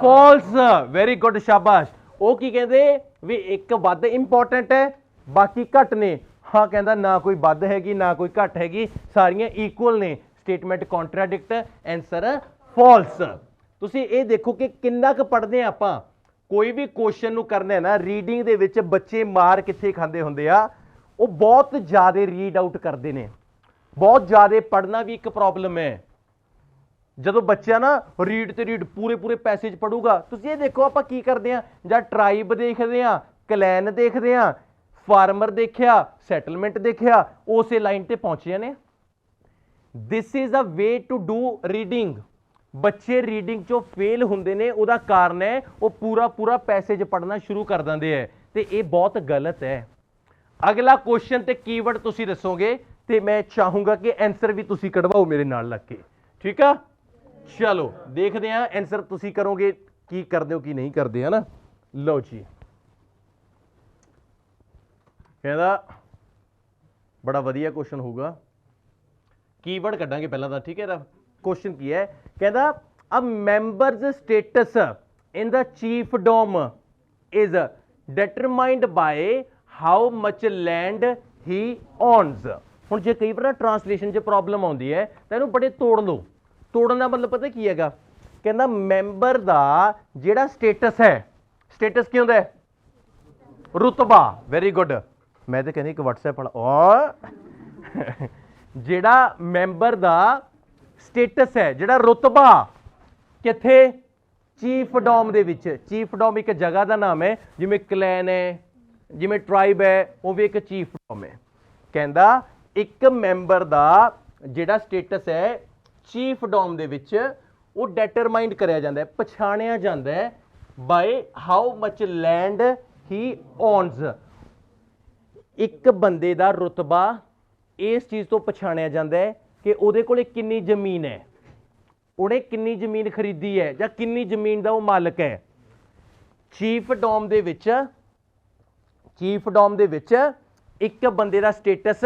ਫਾਲਸ। ਵੈਰੀ ਗੁੱਡ, ਸ਼ਾਬਾਸ਼। ਉਹ ਕੀ ਕਹਿੰਦੇ ਵੀ ਇੱਕ ਵੱਧ ਇੰਪੋਰਟੈਂਟ ਹੈ ਬਾਕੀ ਘੱਟ ਨੇ। ਹਾਂ ਕਹਿੰਦਾ ਨਾ ਕੋਈ ਵੱਧ ਹੈਗੀ ਨਾ ਕੋਈ ਘੱਟ ਹੈਗੀ, ਸਾਰੀਆਂ ਇਕੁਅਲ ਨੇ। Statement contradict, answer false. ਤੁਸੀਂ ਇਹ ਦੇਖੋ ਕਿ ਕਿੰਨਾ ਕੁ ਪੜ੍ਹਦੇ ਆ ਆਪਾਂ। ਕੋਈ ਵੀ ਕੁਐਸਚਨ ਨੂੰ ਕਰਨਾ ਹੈ ਨਾ ਰੀਡਿੰਗ ਦੇ ਵਿੱਚ ਬੱਚੇ ਮਾਰ ਕਿੱਥੇ ਖਾਂਦੇ ਹੁੰਦੇ ਆ, ਉਹ ਬਹੁਤ ਜ਼ਿਆਦਾ ਰੀਡ ਆਊਟ ਕਰਦੇ ਨੇ। ਬਹੁਤ ਜ਼ਿਆਦਾ ਪੜ੍ਹਨਾ ਵੀ ਇੱਕ ਪ੍ਰੋਬਲਮ ਹੈ। ਜਦੋਂ ਬੱਚਾ ਨਾ ਰੀਡ ਤੇ ਰੀਡ ਪੂਰੇ ਪੈਸੇਜ ਪੜੂਗਾ। ਤੁਸੀਂ ਇਹ ਦੇਖੋ ਆਪਾਂ ਕੀ ਕਰਦੇ ਆ, ਜਾਂ ਟਰਾਈਬ ਦੇਖਦੇ ਆ, ਕਲੈਨ ਦੇਖਦੇ ਆ, ਫਾਰਮਰ ਦੇਖਿਆ, ਸੈਟਲਮੈਂਟ ਦੇਖਿਆ, ਉਸੇ ਲਾਈਨ ਤੇ ਪਹੁੰਚ ਜਾਂਦੇ ਆ। This is a way to do reading. ਬੱਚੇ ਰੀਡਿੰਗ ਚੋਂ ਫੇਲ ਹੁੰਦੇ ਨੇ, ਉਹਦਾ ਕਾਰਨ ਹੈ ਉਹ ਪੂਰਾ ਪੈਸੇਜ ਪੜ੍ਹਨਾ ਸ਼ੁਰੂ ਕਰ ਦਿੰਦੇ ਹੈ, ਤੇ ਇਹ ਬਹੁਤ ਗਲਤ ਹੈ। ਅਗਲਾ ਕੁਐਸਚਨ ਤੇ ਕੀਵਰਡ ਤੁਸੀਂ ਦੱਸੋਗੇ ਤੇ ਮੈਂ ਚਾਹੂੰਗਾ ਕਿ ਆਂਸਰ ਵੀ ਤੁਸੀਂ ਕਢਵਾਓ ਮੇਰੇ ਨਾਲ ਲੱਗ ਕੇ, ਠੀਕ ਆ? ਚਲੋ ਦੇਖਦੇ ਹਾਂ ਆਂਸਰ ਤੁਸੀਂ ਕਰੋਗੇ, ਕੀ ਕਰਦੇ ਹੋ ਕੀ ਨਹੀਂ ਕਰਦੇ, ਹੈ ਨਾ। ਲਓ ਜੀ, ਕਹਿੰਦਾ ਬੜਾ ਵਧੀਆ ਕੁਐਸਚਨ ਹੋਊਗਾ। ਕੀਵਰਡ ਕੱਢਾਂਗੇ ਪਹਿਲਾਂ ਤਾਂ, ਠੀਕ ਹੈ। ਇਹਦਾ ਕੁਐਸਚਨ ਕੀ ਹੈ? ਕਹਿੰਦਾ a members status in the chiefdom is determined by how much land he owns. ਹੁਣ ਜੇ ਕਈ ਵਾਰ ਟਰਾਂਸਲੇਸ਼ਨ 'ਚ ਪ੍ਰੋਬਲਮ ਆਉਂਦੀ ਹੈ ਤਾਂ ਇਹਨੂੰ ਬੜੇ ਤੋੜ ਲਓ। ਤੋੜਨ ਦਾ ਮਤਲਬ ਪਤਾ ਕੀ ਹੈਗਾ? ਕਹਿੰਦਾ ਮੈਂਬਰ ਦਾ ਜਿਹੜਾ ਸਟੇਟਸ ਹੈ, ਸਟੇਟਸ ਕੀ ਹੁੰਦਾ ਹੈ? ਰੁਤਬਾ। Very good. ਮੈਂ ਤਾਂ ਕਹਿੰਦੀ ਇੱਕ WhatsApp ਵਾਲਾ ਜਿਹੜਾ ਮੈਂਬਰ ਦਾ ਸਟੇਟਸ ਹੈ, ਜਿਹੜਾ ਰੁਤਬਾ, ਕਿੱਥੇ? ਚੀਫਡੋਮ ਦੇ ਵਿੱਚ। ਚੀਫਡੋਮ ਇੱਕ ਜਗ੍ਹਾ ਦਾ ਨਾਮ ਹੈ, ਜਿਵੇਂ ਕਲੈਨ ਹੈ, ਜਿਵੇਂ ਟਰਾਈਬ ਹੈ, ਉਹ ਵੀ ਇੱਕ ਚੀਫਡੋਮ ਹੈ। ਕਹਿੰਦਾ ਇੱਕ ਮੈਂਬਰ ਦਾ ਜਿਹੜਾ ਸਟੇਟਸ ਹੈ ਚੀਫਡੋਮ ਦੇ ਵਿੱਚ, ਉਹ ਡਿਟਰਮਾਈਨ ਕਰਿਆ ਜਾਂਦਾ ਹੈ, ਪਛਾਣਿਆ ਜਾਂਦਾ ਹੈ by how much land he owns. ਇੱਕ ਬੰਦੇ ਦਾ ਰੁਤਬਾ ਇਸ ਚੀਜ਼ ਤੋਂ ਪਛਾਣਿਆ ਜਾਂਦਾ ਹੈ ਕਿ ਉਹਦੇ ਕੋਲੇ ਕਿੰਨੀ ਜ਼ਮੀਨ ਹੈ, ਉਹਨੇ ਕਿੰਨੀ ਜ਼ਮੀਨ ਖਰੀਦੀ ਹੈ, ਜਾਂ ਕਿੰਨੀ ਜ਼ਮੀਨ ਦਾ ਉਹ ਮਾਲਕ ਹੈ। ਚੀਫਡੋਮ ਦੇ ਵਿੱਚ ਇੱਕ ਬੰਦੇ ਦਾ ਸਟੇਟਸ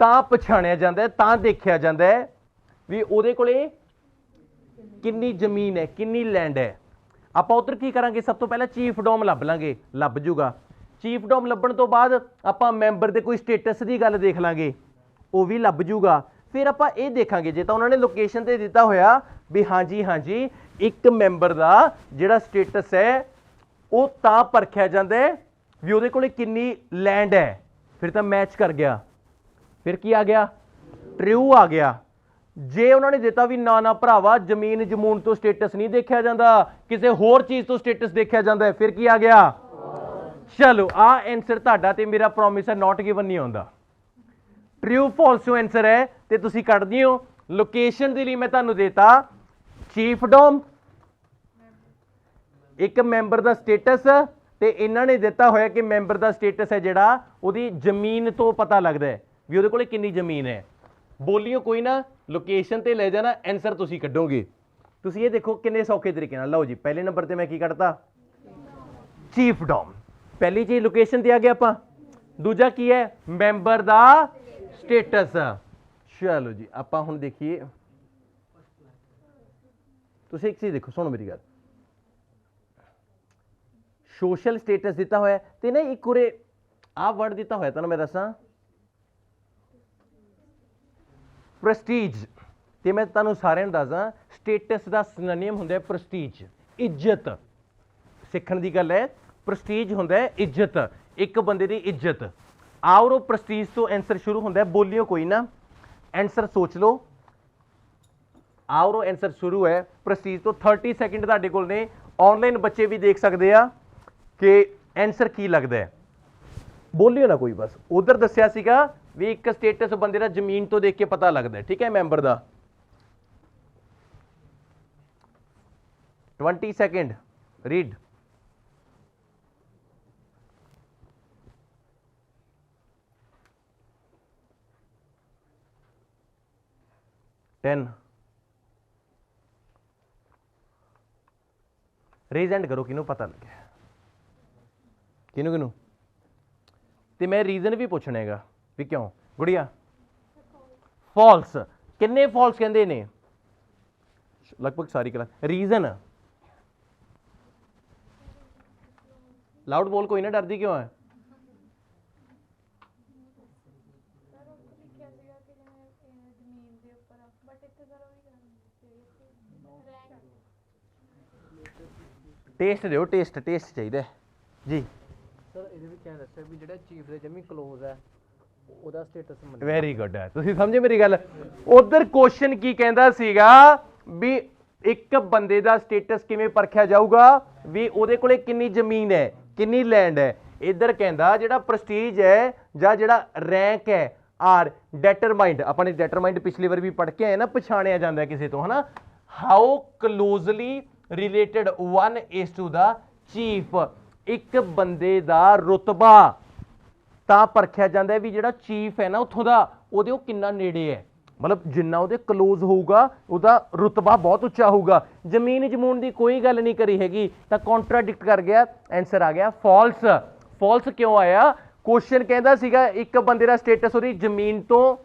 ਤਾਂ ਪਛਾਣਿਆ ਜਾਂਦਾ ਹੈ, ਤਾਂ ਦੇਖਿਆ ਜਾਂਦਾ ਹੈ ਵੀ ਉਹਦੇ ਕੋਲੇ ਕਿੰਨੀ ਜ਼ਮੀਨ ਹੈ, ਕਿੰਨੀ ਲੈਂਡ ਹੈ। ਆਪਾਂ ਉਧਰ ਕੀ ਕਰਾਂਗੇ? ਸਭ ਤੋਂ ਪਹਿਲਾਂ ਚੀਫਡੋਮ ਲੱਭ ਲਾਂਗੇ, ਲੱਭ ਜੂਗਾ। ਚੀਫਡੋਮ ਲੱਭਣ ਤੋਂ ਬਾਅਦ ਆਪਾਂ ਮੈਂਬਰ ਦੇ ਕੋਈ ਸਟੇਟਸ ਦੀ ਗੱਲ ਦੇਖ ਲਾਂਗੇ, ਉਹ ਵੀ ਲੱਭ ਜੂਗਾ। ਫਿਰ ਆਪਾਂ ਇਹ ਦੇਖਾਂਗੇ, ਜੇ ਤਾਂ ਉਹਨਾਂ ਨੇ ਲੋਕੇਸ਼ਨ ਤੇ ਦਿੱਤਾ ਹੋਇਆ ਵੀ ਹਾਂਜੀ ਇੱਕ ਮੈਂਬਰ ਦਾ ਜਿਹੜਾ ਸਟੇਟਸ ਹੈ ਉਹ ਤਾਂ ਪਰਖਿਆ ਜਾਂਦਾ ਹੈ ਵੀ ਉਹਦੇ ਕੋਲੇ ਕਿੰਨੀ ਲੈਂਡ ਹੈ, ਫਿਰ ਤਾਂ ਮੈਚ ਕਰ ਗਿਆ। ਫਿਰ ਕੀ ਆ ਗਿਆ? ਟਰੂ ਆ ਗਿਆ। ਜੇ ਉਹਨਾਂ ਨੇ ਦਿੱਤਾ ਵੀ ਨਾ ਭਰਾਵਾ ਜ਼ਮੀਨ ਜਮੂਨ ਤੋਂ ਸਟੇਟਸ ਨਹੀਂ ਦੇਖਿਆ ਜਾਂਦਾ, ਕਿਸੇ ਹੋਰ ਚੀਜ਼ ਤੋਂ ਸਟੇਟਸ ਦੇਖਿਆ ਜਾਂਦਾ ਹੈ, ਫਿਰ ਕੀ ਆ ਗਿਆ? ਚਲੋ ਆ ਆਂਸਰ ਤੁਹਾਡਾ ਤੇ ਮੇਰਾ ਪ੍ਰੋਮਿਸ ਹੈ, ਨੋਟ ਗਿਵਨ ਨਹੀਂ ਆਉਂਦਾ। ਟਰੂ ਫਾਲਸ ਆਂਸਰ ਹੈ ਤੇ ਤੁਸੀਂ ਕੱਢਦੇ ਹੋ। ਲੋਕੇਸ਼ਨ ਦੇ ਲਈ ਮੈਂ ਤੁਹਾਨੂੰ ਦੇਤਾ ਚੀਫਡੋਮ, ਇੱਕ ਮੈਂਬਰ ਦਾ ਸਟੇਟਸ, ਤੇ ਇਹਨਾਂ ਨੇ ਦਿੱਤਾ ਹੋਇਆ ਕਿ ਮੈਂਬਰ ਦਾ ਸਟੇਟਸ ਹੈ ਜਿਹੜਾ ਉਹਦੀ ਜ਼ਮੀਨ ਤੋਂ ਪਤਾ ਲੱਗਦਾ ਹੈ ਵੀ ਉਹਦੇ ਕੋਲੇ ਕਿੰਨੀ ਜ਼ਮੀਨ ਹੈ। ਬੋਲਿਓ ਕੋਈ ਨਾ, ਲੋਕੇਸ਼ਨ ਤੇ ਲੈ ਜਾਣਾ, ਆਂਸਰ ਤੁਸੀਂ ਕੱਢੋਗੇ। ਤੁਸੀਂ ਇਹ ਦੇਖੋ ਕਿੰਨੇ ਸੌਖੇ ਤਰੀਕੇ ਨਾਲ। ਲਓ ਜੀ ਪਹਿਲੇ ਨੰਬਰ ਤੇ ਮੈਂ ਕੀ ਕੱਢਤਾ, ਚੀਫ ਡੋਮ। ਪਹਿਲੀ ਚੀਜ਼ ਲੋਕੇਸ਼ਨ ਤੇ ਆ ਗਿਆ ਆਪਾਂ। ਦੂਜਾ ਕੀ ਹੈ, ਮੈਂਬਰ ਦਾ ਸਟੇਟਸ। ਚਲੋ ਜੀ ਆਪਾਂ ਹੁਣ ਦੇਖੀਏ, ਤੁਸੀਂ ਇੱਕ ਚੀਜ਼ ਦੇਖੋ, ਸੁਣੋ ਮੇਰੀ ਗੱਲ। ਸੋਸ਼ਲ ਸਟੇਟਸ ਦਿੱਤਾ ਹੋਇਆ ਤੇ ਨਾ ਇੱਕ ਉਰੇ ਆਹ ਵਰਡ ਦਿੱਤਾ ਹੋਇਆ ਤੁਹਾਨੂੰ ਮੈਂ ਦੱਸਾਂ, ਪ੍ਰੈਸਟੀਜ। ਤੇ ਮੈਂ ਤੁਹਾਨੂੰ ਸਾਰਿਆਂ ਨੂੰ ਦੱਸਦਾ, ਸਟੇਟਸ ਦਾ ਸਿਨੋਨਿਮ ਹੁੰਦਾ ਪ੍ਰੈਸਟੀਜ, ਇੱਜ਼ਤ। ਸਿੱਖਣ ਦੀ ਗੱਲ ਹੈ, ਪ੍ਰੈਸਟੀਜ ਹੁੰਦਾ ਹੈ ਇੱਜ਼ਤ, ਇੱਕ ਬੰਦੇ ਦੀ ਇੱਜ਼ਤ। ਆਓ ਪ੍ਰੈਸਟੀਜ ਤੋਂ ਆਂਸਰ ਸ਼ੁਰੂ ਹੁੰਦਾ, ਬੋਲਿਓ ਕੋਈ ਨਾ, ਆਂਸਰ ਸੋਚ ਲਓ। ਆਓ ਆਂਸਰ ਸ਼ੁਰੂ ਹੈ ਪ੍ਰੈਸਟੀਜ ਤੋਂ। 30 ਸੈਕਿੰਡ ਤੁਹਾਡੇ ਕੋਲ ਨੇ, ਆਨਲਾਈਨ ਬੱਚੇ ਵੀ ਦੇਖ ਸਕਦੇ ਆ ਕਿ ਆਂਸਰ ਕੀ ਲੱਗਦਾ ਹੈ। ਬੋਲਿਓ ਨਾ ਕੋਈ, ਬਸ ਉਧਰ ਦੱਸਿਆ ਸੀਗਾ ਵੀ ਇੱਕ ਸਟੇਟਸ ਬੰਦੇ ਦਾ ਜ਼ਮੀਨ ਤੋਂ ਦੇਖ ਕੇ ਪਤਾ ਲੱਗਦਾ, ਠੀਕ ਹੈ, ਮੈਂਬਰ ਦਾ। 20 ਸੈਕਿੰਡ, ਰੀਡ। ਰੇਜ਼ ਹੈਂਡ ਕਰੋ ਕਿਹਨੂੰ ਪਤਾ ਲੱਗਿਆ, ਕਿਹਨੂੰ। ਤੇ ਮੈਂ ਰੀਜ਼ਨ ਵੀ ਪੁੱਛਣਾ ਹੈਗਾ ਵੀ ਕਿਉਂ। ਗੁੜੀਆ, ਫਾਲਸ। ਕਿੰਨੇ ਫਾਲਸ ਕਹਿੰਦੇ ਨੇ, ਲਗਭਗ ਸਾਰੀ ਕਲਾਸ। ਰੀਜ਼ਨ ਲਾਊਡ ਬੋਲ, ਕੋਈ ਨਾ, ਡਰਦੀ ਕਿਉਂ ਹੈ। ਟੇਸਟ ਦਿਓ, ਟੇਸਟ ਚਾਹੀਦਾ ਜੀ। ਸਰ ਇਹਦੇ ਵਿੱਚ ਇਹ ਦੱਸਿਆ ਵੀ ਜਿਹੜਾ ਚੀਫ ਦੇ ਜਮੀ ਕਲੋਜ਼ ਹੈ ਉਹਦਾ ਸਟੇਟਸ ਮੰਨਿਆ। ਵੈਰੀ ਗੁੱਡ ਹੈ, ਤੁਸੀਂ ਸਮਝੇ ਮੇਰੀ ਗੱਲ। ਉਧਰ ਕੁਐਸਚਨ ਕੀ ਕਹਿੰਦਾ ਸੀਗਾ ਵੀ ਇੱਕ ਬੰਦੇ ਦਾ ਸਟੇਟਸ ਕਿਵੇਂ ਪਰਖਿਆ ਜਾਊਗਾ, ਵੀ ਉਹਦੇ ਕੋਲੇ ਕਿੰਨੀ ਜ਼ਮੀਨ ਹੈ, ਕਿੰਨੀ ਲੈਂਡ ਹੈ। ਇੱਧਰ ਕਹਿੰਦਾ ਜਿਹੜਾ ਪ੍ਰੈਸਟੀਜ ਹੈ ਜਾਂ ਜਿਹੜਾ ਰੈਂਕ ਹੈ ਆਰ ਡੈਟਰਮਾਈਂਡ, ਆਪਾਂ ਨੇ ਡੈਟਰਮਾਈਂਡ ਪਿਛਲੀ ਵਾਰ ਵੀ ਪੜ੍ਹ ਕੇ ਆਏ ਨਾ, ਪਛਾਣਿਆ ਜਾਂਦਾ ਕਿਸੇ ਤੋਂ, ਹਨਾ। How closely related 1 is to the chief. ਇੱਕ ਬੰਦੇ ਦਾ ਰੁਤਬਾ ਤਾਂ ਪਰਖਿਆ ਜਾਂਦਾ ਵੀ ਜਿਹੜਾ ਚੀਫ ਹੈ ਨਾ ਉੱਥੋਂ ਦਾ, ਉਹਦੇ ਉਹ ਕਿੰਨਾ ਨੇੜੇ ਹੈ, ਮਤਲਬ ਜਿੰਨਾ ਉਹਦੇ ਕਲੋਜ਼ ਹੋਊਗਾ ਉਹਦਾ ਰੁਤਬਾ ਬਹੁਤ ਉੱਚਾ ਹੋਊਗਾ। ਜ਼ਮੀਨ ਜਮੂਨ ਦੀ ਕੋਈ ਗੱਲ ਨਹੀਂ ਕਰੀ ਹੈਗੀ, ਤਾਂ ਕੰਟਰਾਡਿਕਟ ਕਰ ਗਿਆ, ਆਂਸਰ ਆ ਗਿਆ ਫਾਲਸ। ਫਾਲਸ ਕਿਉਂ ਆਇਆ, ਕੁਐਸਚਨ ਕਹਿੰਦਾ ਸੀਗਾ ਇੱਕ ਬੰਦੇ ਦਾ ਸਟੇਟਸ ਉਹਦੀ ਜ਼ਮੀਨ ਤੋਂ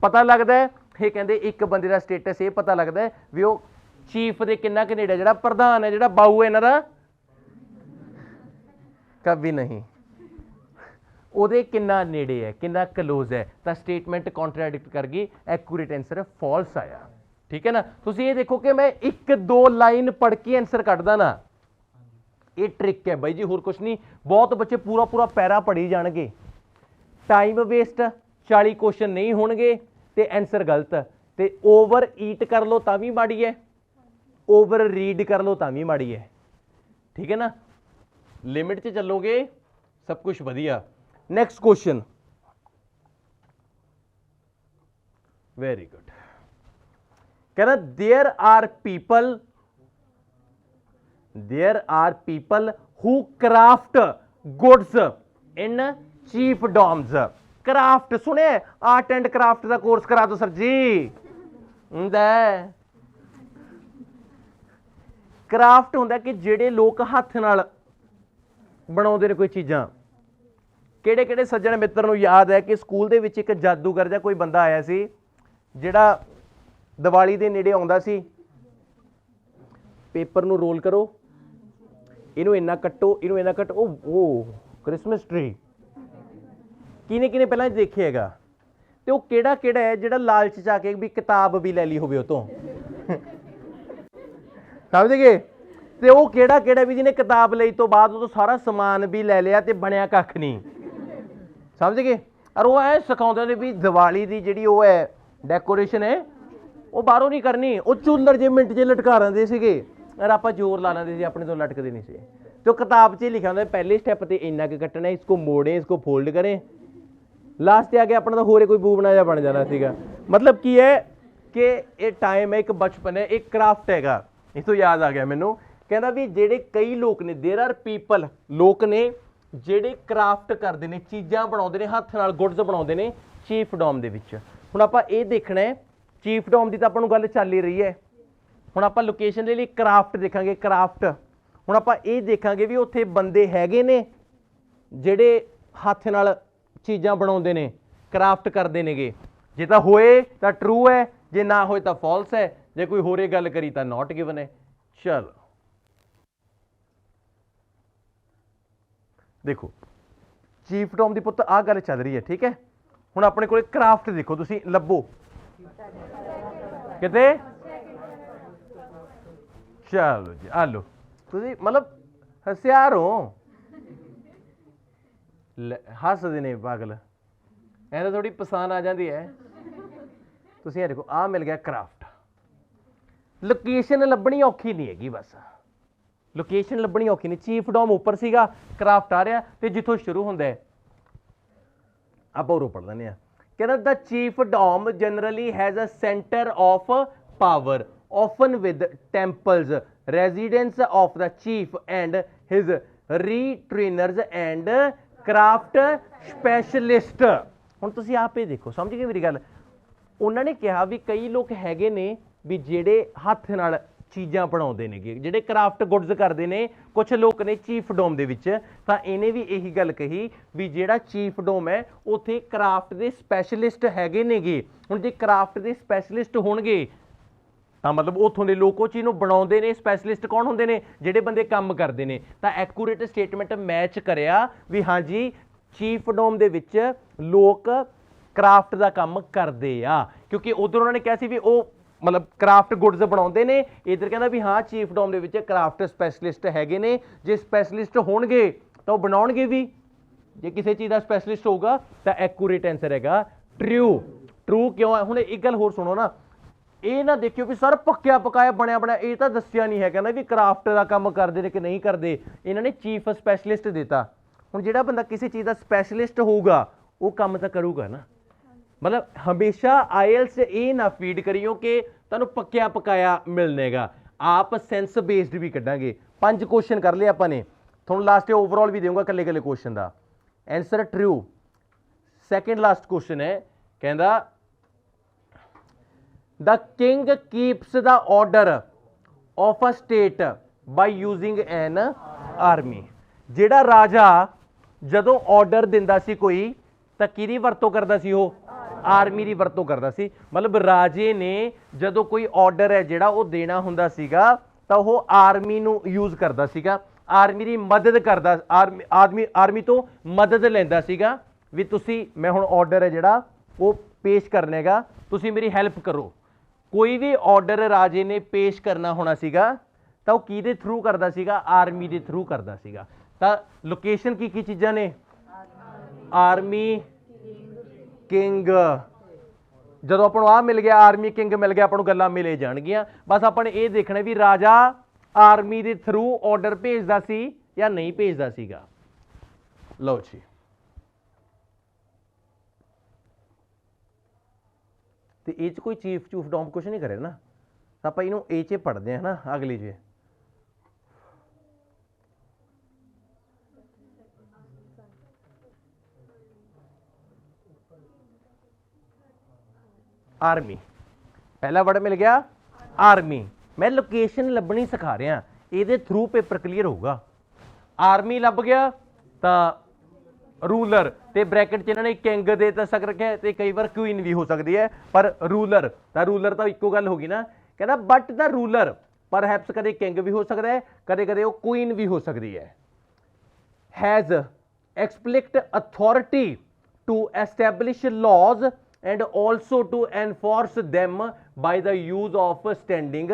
ਪਤਾ ਲੱਗਦਾ ਹੈ, ਇਹ ਕਹਿੰਦੇ ਇੱਕ ਬੰਦੇ ਦਾ ਸਟੇਟਸ ਇਹ ਪਤਾ ਲੱਗਦਾ ਹੈ ਵੀ ਉਹ ਚੀਫ ਦੇ ਕਿੰਨਾ ਕੁ ਨੇੜੇ, ਜਿਹੜਾ ਪ੍ਰਧਾਨ ਹੈ, ਜਿਹੜਾ ਬਾਊ ਹੈ ਇਹਨਾਂ ਦਾ, ਕभी ਨਹੀਂ, ਉਹਦੇ ਕਿੰਨਾ ਨੇੜੇ ਹੈ, ਕਿੰਨਾ ਕਲੋਜ਼ ਹੈ। ਤਾਂ ਸਟੇਟਮੈਂਟ ਕੰਟਰਾਡਿਕਟ ਕਰ ਗਈ, ਐਕੂਰੇਟ ਆਂਸਰ ਫਾਲਸ ਆਇਆ। ਠੀਕ ਹੈ ਨਾ। ਤੁਸੀਂ ਇਹ ਦੇਖੋ ਕਿ ਮੈਂ 1-2 ਲਾਈਨ ਪੜ੍ਹ ਕੇ ਆਂਸਰ ਕੱਢਦਾ ਨਾ, ਇਹ ਟ੍ਰਿਕ ਹੈ ਬਾਈ ਜੀ, ਹੋਰ ਕੁਝ ਨਹੀਂ। ਬਹੁਤ ਬੱਚੇ ਪੂਰਾ ਪੈਰਾ ਪੜ੍ਹੀ ਜਾਣਗੇ, ਟਾਈਮ ਵੇਸਟ, 40 ਕੁਐਸਚਨ ਨਹੀਂ ਹੋਣਗੇ ਤੇ ਆਂਸਰ ਗਲਤ। ਤੇ ਓਵਰ ਈਟ ਕਰ ਲਓ ਤਾਂ ਵੀ ਮਾੜੀ ਹੈ, ਓਵਰ ਰੀਡ ਕਰ ਲਓ ਤਾਂ ਵੀ ਮਾੜੀ ਹੈ। ਠੀਕ ਹੈ ਨਾ, ਲਿਮਿਟ 'ਚ ਚੱਲੋਗੇ ਸਭ ਕੁਝ ਵਧੀਆ। Next question, very good. ਕਹਿੰਦਾ there are people who craft goods in chiefdoms। Craft ਸੁਣਿਆ, ਆਰਟ ਐਂਡ ਕਰਾਫਟ ਦਾ ਕੋਰਸ ਕਰਾ ਦੋ ਸਰ ਜੀ। ਹੁੰਦਾ ਕਰਾਫਟ ਹੁੰਦਾ ਕਿ ਜਿਹੜੇ ਲੋਕ ਹੱਥ ਨਾਲ ਬਣਾਉਂਦੇ ਨੇ ਕੋਈ ਚੀਜ਼ਾਂ। ਕਿਹੜੇ ਕਿਹੜੇ ਸੱਜਣ ਮਿੱਤਰ ਨੂੰ ਯਾਦ ਹੈ ਕਿ ਸਕੂਲ ਦੇ ਵਿੱਚ ਇੱਕ ਜਾਦੂਗਰ ਜਾਂ ਕੋਈ ਬੰਦਾ ਆਇਆ ਸੀ ਜਿਹੜਾ ਦੀਵਾਲੀ ਦੇ ਨੇੜੇ ਆਉਂਦਾ ਸੀ, ਪੇਪਰ ਨੂੰ ਰੋਲ ਕਰੋ, ਇਹਨੂੰ ਇੰਨਾ ਕੱਟੋ, ਇਹਨੂੰ ਇੰਨਾ ਕੱਟੋ, ਉਹ ਕ੍ਰਿਸਮਸ ਟਰੀ। ਕਿਹਨੇ ਕਿਹਨੇ ਪਹਿਲਾਂ ਦੇਖਿਆ ਹੈਗਾ। ਤੇ ਉਹ ਕਿਹੜਾ ਕਿਹੜਾ ਹੈ ਜਿਹੜਾ ਲਾਲਚ ਚ ਆ ਕੇ ਵੀ ਕਿਤਾਬ ਵੀ ਲੈ ਲਈ ਹੋਵੇ ਉਹ ਤੋਂ, ਸਮਝ ਗਏ। ਤੇ ਉਹ ਕਿਹੜਾ ਕਿਹੜਾ ਵੀ ਜਿਹਨੇ ਕਿਤਾਬ ਲਈ ਤੋਂ ਬਾਅਦ ਉਹ ਤੋਂ ਸਾਰਾ ਸਮਾਨ ਵੀ ਲੈ ਲਿਆ ਤੇ ਬਣਿਆ ਕੱਖ ਨਹੀਂ, ਸਮਝ ਗਏ। ਔਰ ਉਹ ਐ ਸਿਖਾਉਂਦੇ ਨੇ ਵੀ ਦੀਵਾਲੀ ਦੀ ਜਿਹੜੀ ਉਹ ਹੈ ਡੈਕੋਰੇਸ਼ਨ ਹੈ ਉਹ ਬਾਹਰੋਂ ਨਹੀਂ ਕਰਨੀ, ਉਹ ਝੂਲਰ ਜੇ ਮਿੰਟ 'ਚ ਲਟਕਾ ਦਿੰਦੇ ਸੀਗੇ, ਔਰ ਆਪਾਂ ਜ਼ੋਰ ਲਾ ਲੈਂਦੇ ਸੀ, ਆਪਣੇ ਤੋਂ ਲਟਕਦੇ ਨਹੀਂ ਸੀ। ਤੇ ਉਹ ਕਿਤਾਬ 'ਚ ਲਿਖਿਆ ਹੁੰਦਾ ਪਹਿਲੇ ਸਟੈਪ ਤੇ ਇੰਨਾ ਕੁ ਕੱਟਣਾ, ਇਸਕੋ ਮੋੜੇ, ਇਸਕੋ ਫੋਲਡ ਕਰੇ, ਲਾਸਟ ਤੇ ਆ ਕੇ ਆਪਣਾ ਤਾਂ ਹੋਰ ਕੋਈ ਬੂਬਣਾ ਜਿਹਾ ਬਣ ਜਾਣਾ ਸੀਗਾ। ਮਤਲਬ ਕੀ ਹੈ ਕਿ ਇਹ ਟਾਈਮ ਹੈ, ਇੱਕ ਬਚਪਨ ਹੈ, ਇੱਕ ਕਰਾਫਟ ਹੈਗਾ। ਇਸ ਤੋਂ ਯਾਦ ਆ ਗਿਆ ਮੈਨੂੰ, ਕਹਿੰਦਾ ਵੀ ਜਿਹੜੇ ਕਈ ਲੋਕ ਨੇ, देयर आर people, ਲੋਕ ਨੇ ਜਿਹੜੇ ਕਰਾਫਟ ਕਰਦੇ ਨੇ, ਚੀਜ਼ਾਂ ਬਣਾਉਂਦੇ ਨੇ, ਹੱਥ ਨਾਲ ਗੁੱਡਸ ਬਣਾਉਂਦੇ ਨੇ ਚੀਫਡੋਮ ਦੇ ਵਿੱਚ। ਹੁਣ ਆਪਾਂ ਇਹ ਦੇਖਣਾ ਹੈ, ਚੀਫਡੋਮ ਦੀ ਤਾਂ ਆਪਾਂ ਨੂੰ ਗੱਲ ਚੱਲ ਹੀ ਰਹੀ ਹੈ, ਹੁਣ ਆਪਾਂ ਲੋਕੇਸ਼ਨ ਦੇ ਲਈ ਕਰਾਫਟ ਦੇਖਾਂਗੇ। ਕਰਾਫਟ ਹੁਣ ਆਪਾਂ ਇਹ ਦੇਖਾਂਗੇ ਵੀ ਉੱਥੇ ਬੰਦੇ ਹੈਗੇ ਨੇ ਜਿਹੜੇ ਹੱਥ ਨਾਲ ਚੀਜ਼ਾਂ ਬਣਾਉਂਦੇ ਨੇ, ਕਰਾਫਟ ਕਰਦੇ ਨੇਗੇ। ਜੇ ਤਾਂ ਹੋਏ ਤਾਂ ਟਰੂ ਹੈ, ਜੇ ਨਾ ਹੋਏ ਤਾਂ ਫਾਲਸ ਹੈ, ਜੇ ਕੋਈ ਹੋਰੇ ਗੱਲ ਕਰੀ ਤਾਂ ਨॉट ਗਿਵਨ ਹੈ। ਚਲੋ ਦੇਖੋ ਚੀਫ ਡੋਮ ਦੀ ਪੁੱਤ ਆਹ ਗੱਲ ਚੱਲ ਰਹੀ ਹੈ, ਠੀਕ ਹੈ। ਹੁਣ ਆਪਣੇ ਕੋਲ ਕਰਾਫਟ ਦੇਖੋ, ਤੁਸੀਂ ਲੱਭੋ ਕਿਤੇ। ਚਲੋ ਜੀ ਆ ਲਓ, ਤੁਸੀਂ ਮਤਲਬ ਹਸਿਆਰ ਹੋ, ਹੱਸਦੇ ਨੇ ਪਾਗਲ, ਐਂ ਥੋੜੀ ਪਸੰਦ ਆ ਜਾਂਦੀ ਹੈ। ਤੁਸੀਂ ਇਹ ਦੇਖੋ ਆਹ ਮਿਲ ਗਿਆ ਕਰਾਫਟ। ਲੋਕੇਸ਼ਨ ਲੱਭਣੀ ਔਖੀ ਨਹੀਂ ਹੈਗੀ, ਬਸ ਲੋਕੇਸ਼ਨ ਲੱਭਣੀ ਔਖੀ ਨਹੀਂ। ਚੀਫ ਡੋਮ ਉੱਪਰ ਸੀਗਾ, ਕਰਾਫਟ ਆ ਰਿਹਾ, ਤੇ ਜਿੱਥੋਂ ਸ਼ੁਰੂ ਹੁੰਦਾ ਹੈ ਆਪਾਂ ਉਰੋਂ ਪੜ੍ਹ ਲੈਂਦੇ ਹਾਂ। ਕਹਿੰਦਾ the chiefdom generally has a centre of power often with temples, residence of the chief and his retainers and craft specialist। ਹੁਣ ਤੁਸੀਂ ਆਪੇ ਦੇਖੋ, ਸਮਝ ਗਏ ਮੇਰੀ ਗੱਲ। ਉਹਨਾਂ ਨੇ ਕਿਹਾ ਵੀ ਕਈ ਲੋਕ ਹੈਗੇ ਨੇ ਵੀ ਜਿਹੜੇ ਹੱਥ ਨਾਲ ਚੀਜ਼ਾਂ ਬਣਾਉਂਦੇ ਨੇਗੇ, ਜਿਹੜੇ ਕਰਾਫਟ ਗੁੱਡਸ ਕਰਦੇ ਨੇ, ਕੁਝ ਲੋਕ ਨੇ ਚੀਫ ਡੋਮ ਦੇ ਵਿੱਚ। ਤਾਂ ਇਹਨੇ ਵੀ ਇਹੀ ਗੱਲ ਕਹੀ ਵੀ ਜਿਹੜਾ ਚੀਫ ਡੋਮ ਹੈ ਉੱਥੇ ਕਰਾਫਟ ਦੇ ਸਪੈਸ਼ਲਿਸਟ ਹੈਗੇ ਨੇਗੇ। ਹੁਣ ਜੇ ਕਰਾਫਟ ਦੇ ਸਪੈਸ਼ਲਿਸਟ ਹੋਣਗੇ ਤਾਂ ਮਤਲਬ ਉੱਥੋਂ ਦੇ ਲੋਕ ਉਹ ਚੀਜ਼ ਨੂੰ ਬਣਾਉਂਦੇ ਨੇ। ਸਪੈਸ਼ਲਿਸਟ ਕੌਣ ਹੁੰਦੇ ਨੇ? ਜਿਹੜੇ ਬੰਦੇ ਕੰਮ ਕਰਦੇ ਨੇ। ਤਾਂ ਐਕੂਰੇਟ ਸਟੇਟਮੈਂਟ ਮੈਚ ਕਰਿਆ ਵੀ ਹਾਂਜੀ ਚੀਫ ਡੋਮ ਦੇ ਵਿੱਚ ਲੋਕ ਕਰਾਫਟ ਦਾ ਕੰਮ ਕਰਦੇ ਆ, ਕਿਉਂਕਿ ਉਧਰ ਉਹਨਾਂ ਨੇ ਕਿਹਾ ਸੀ ਵੀ ਉਹ ਮਤਲਬ ਕਰਾਫਟ ਗੁੱਡਸ ਬਣਾਉਂਦੇ ਨੇ। ਇੱਧਰ ਕਹਿੰਦਾ ਵੀ ਹਾਂ ਚੀਫ ਡੋਮ ਦੇ ਵਿੱਚ ਕਰਾਫਟ ਸਪੈਸ਼ਲਿਸਟ ਹੈਗੇ ਨੇ। ਜੇ ਸਪੈਸ਼ਲਿਸਟ ਹੋਣਗੇ ਤਾਂ ਉਹ ਬਣਾਉਣਗੇ ਵੀ। ਜੇ ਕਿਸੇ ਚੀਜ਼ ਦਾ ਸਪੈਸ਼ਲਿਸਟ ਹੋਊਗਾ ਤਾਂ ਐਕੂਰੇਟ ਆਨਸਰ ਹੈਗਾ ਟਰੂ। ਟਰੂ ਕਿਉਂ ਹੈ? ਹੁਣ ਇੱਕ ਗੱਲ ਹੋਰ ਸੁਣੋ ਨਾ, ਇਹ ਨਾ ਦੇਖਿਓ ਵੀ ਸਰ ਪੱਕਿਆ ਪਕਾਇਆ ਬਣਿਆ ਬਣਿਆ, ਇਹ ਤਾਂ ਦੱਸਿਆ ਨਹੀਂ ਹੈ ਕਹਿੰਦਾ ਵੀ ਕਰਾਫਟ ਦਾ ਕੰਮ ਕਰਦੇ ਨੇ ਕਿ ਨਹੀਂ ਕਰਦੇ। ਇਹਨਾਂ ਨੇ ਚੀਫ ਸਪੈਸ਼ਲਿਸਟ ਦਿੱਤਾ। ਹੁਣ ਜਿਹੜਾ ਬੰਦਾ ਕਿਸੇ ਚੀਜ਼ ਦਾ ਸਪੈਸ਼ਲਿਸਟ ਹੋਊਗਾ ਉਹ ਕੰਮ ਤਾਂ ਕਰੂਗਾ ਨਾ। ਮਤਲਬ ਹਮੇਸ਼ਾ ਆਇਲਸ ਇਹ ਨਾ ਫੀਡ ਕਰਿਓ ਕਿ ਤੁਹਾਨੂੰ ਪੱਕਿਆ ਪਕਾਇਆ ਮਿਲਣੇਗਾ। ਆਪ ਸੈਂਸ ਬੇਸਡ ਵੀ ਕੱਢਾਂਗੇ। 5 ਕੁਐਸਚਨ ਕਰ ਲਏ ਆਪਾਂ ਨੇ, ਤੁਹਾਨੂੰ ਲਾਸਟ ਓਵਰਆਲ ਵੀ ਦੇਵਾਂਗਾ ਇਕੱਲੇ ਇਕੱਲੇ ਕੁਐਸਚਨ ਦਾ answer true. Second last question ਹੈ, ਕਹਿੰਦਾ The king keeps the order of a state by using an army। ਜਿਹੜਾ ਰਾਜਾ ਜਦੋਂ ਆਰਡਰ ਦਿੰਦਾ ਸੀ ਕੋਈ ਤਾਂ ਕਿਹਦੀ ਵਰਤੋਂ ਕਰਦਾ ਸੀ? ਉਹ ਆਰਮੀ ਦੀ ਵਰਤੋਂ ਕਰਦਾ ਸੀ। ਮਤਲਬ ਰਾਜੇ ਨੇ ਜਦੋਂ ਕੋਈ ਆਰਡਰ ਹੈ ਜਿਹੜਾ ਉਹ ਦੇਣਾ ਹੁੰਦਾ ਸੀਗਾ ਤਾਂ ਉਹ ਆਰਮੀ ਨੂੰ ਯੂਜ਼ ਕਰਦਾ ਸੀਗਾ, ਆਰਮੀ ਦੀ ਮਦਦ ਕਰਦਾ, ਆਰਮੀ ਤੋਂ ਮਦਦ ਲੈਂਦਾ ਸੀਗਾ ਵੀ ਤੁਸੀਂ ਮੈਂ ਹੁਣ ਆਰਡਰ ਹੈ ਜਿਹੜਾ ਉਹ ਪੇਸ਼ ਕਰਨਾ ਹੈਗਾ, ਤੁਸੀਂ ਮੇਰੀ ਹੈਲਪ ਕਰੋ। ਕੋਈ ਵੀ ਆਰਡਰ ਰਾਜੇ ਨੇ ਪੇਸ਼ ਕਰਨਾ ਹੋਣਾ ਸੀਗਾ ਤਾਂ ਉਹ ਕਿਹਦੇ ਥਰੂ ਕਰਦਾ ਸੀਗਾ? ਆਰਮੀ ਦੇ ਥਰੂ ਕਰਦਾ ਸੀਗਾ। ਤਾਂ ਲੋਕੇਸ਼ਨ ਕੀ ਕੀ ਚੀਜ਼ਾਂ ਨੇ? Army, king. ਜਦੋਂ ਆਪਾਂ ਨੂੰ ਆਹ ਮਿਲ ਗਿਆ, ਆਰਮੀ ਕਿੰਗ ਮਿਲ ਗਿਆ, ਆਪਾਂ ਨੂੰ ਗੱਲਾਂ ਮਿਲੇ ਜਾਣਗੀਆਂ। ਬਸ ਆਪਾਂ ਨੇ ਇਹ ਦੇਖਣਾ ਵੀ ਰਾਜਾ ਆਰਮੀ ਦੇ ਥਰੂ ਆਰਡਰ ਭੇਜਦਾ ਸੀ ਜਾਂ ਨਹੀਂ ਭੇਜਦਾ ਸੀਗਾ। ਲਓ ਜੀ, ਤੇ ਇਹ 'ਚ ਕੋਈ ਚੀਫ ਚੂਫ ਡੋਮ ਕੁਛ ਨਹੀਂ ਕਰੇ ਨਾ, ਤਾਂ ਆਪਾਂ ਇਹਨੂੰ ਇਹ 'ਚ ਪੜ੍ਹਦੇ ਹਾਂ ਨਾ ਅਗਲੀ 'ਚ। ਆਰਮੀ ਪਹਿਲਾ ਵਰਡ ਮਿਲ ਗਿਆ, ਆਰਮੀ। ਮੈਂ ਲੋਕੇਸ਼ਨ ਲੱਭਣੀ ਸਿਖਾ ਰਿਹਾ, ਇਹਦੇ ਥਰੂ ਪੇਪਰ ਕਲੀਅਰ ਹੋਊਗਾ। ਆਰਮੀ ਲੱਭ ਗਿਆ ਤਾਂ ਰੂਲਰ, ਤੇ ਬ੍ਰੈਕਟ 'ਚ ਇਹਨਾਂ ਨੇ ਕਿੰਗ ਦੇ ਤਾਂ ਸਕ ਰੱਖਿਆ, ਤੇ ਕਈ ਵਾਰ ਕੁਈਨ ਵੀ ਹੋ ਸਕਦੀ ਹੈ, ਪਰ ਰੂਲਰ ਤਾਂ ਇੱਕੋ ਗੱਲ ਹੋ ਗਈ ਨਾ। ਕਹਿੰਦਾ ਬਟ ਦਾ ਰੂਲਰ ਪਰਹੈਪਸ ਕਦੇ ਕਿੰਗ ਵੀ ਹੋ ਸਕਦਾ ਹੈ, ਕਦੇ ਕਦੇ ਉਹ ਕੁਈਨ ਵੀ ਹੋ ਸਕਦੀ ਹੈ। Has explicit authority to establish laws and also to enforce them by the use of standing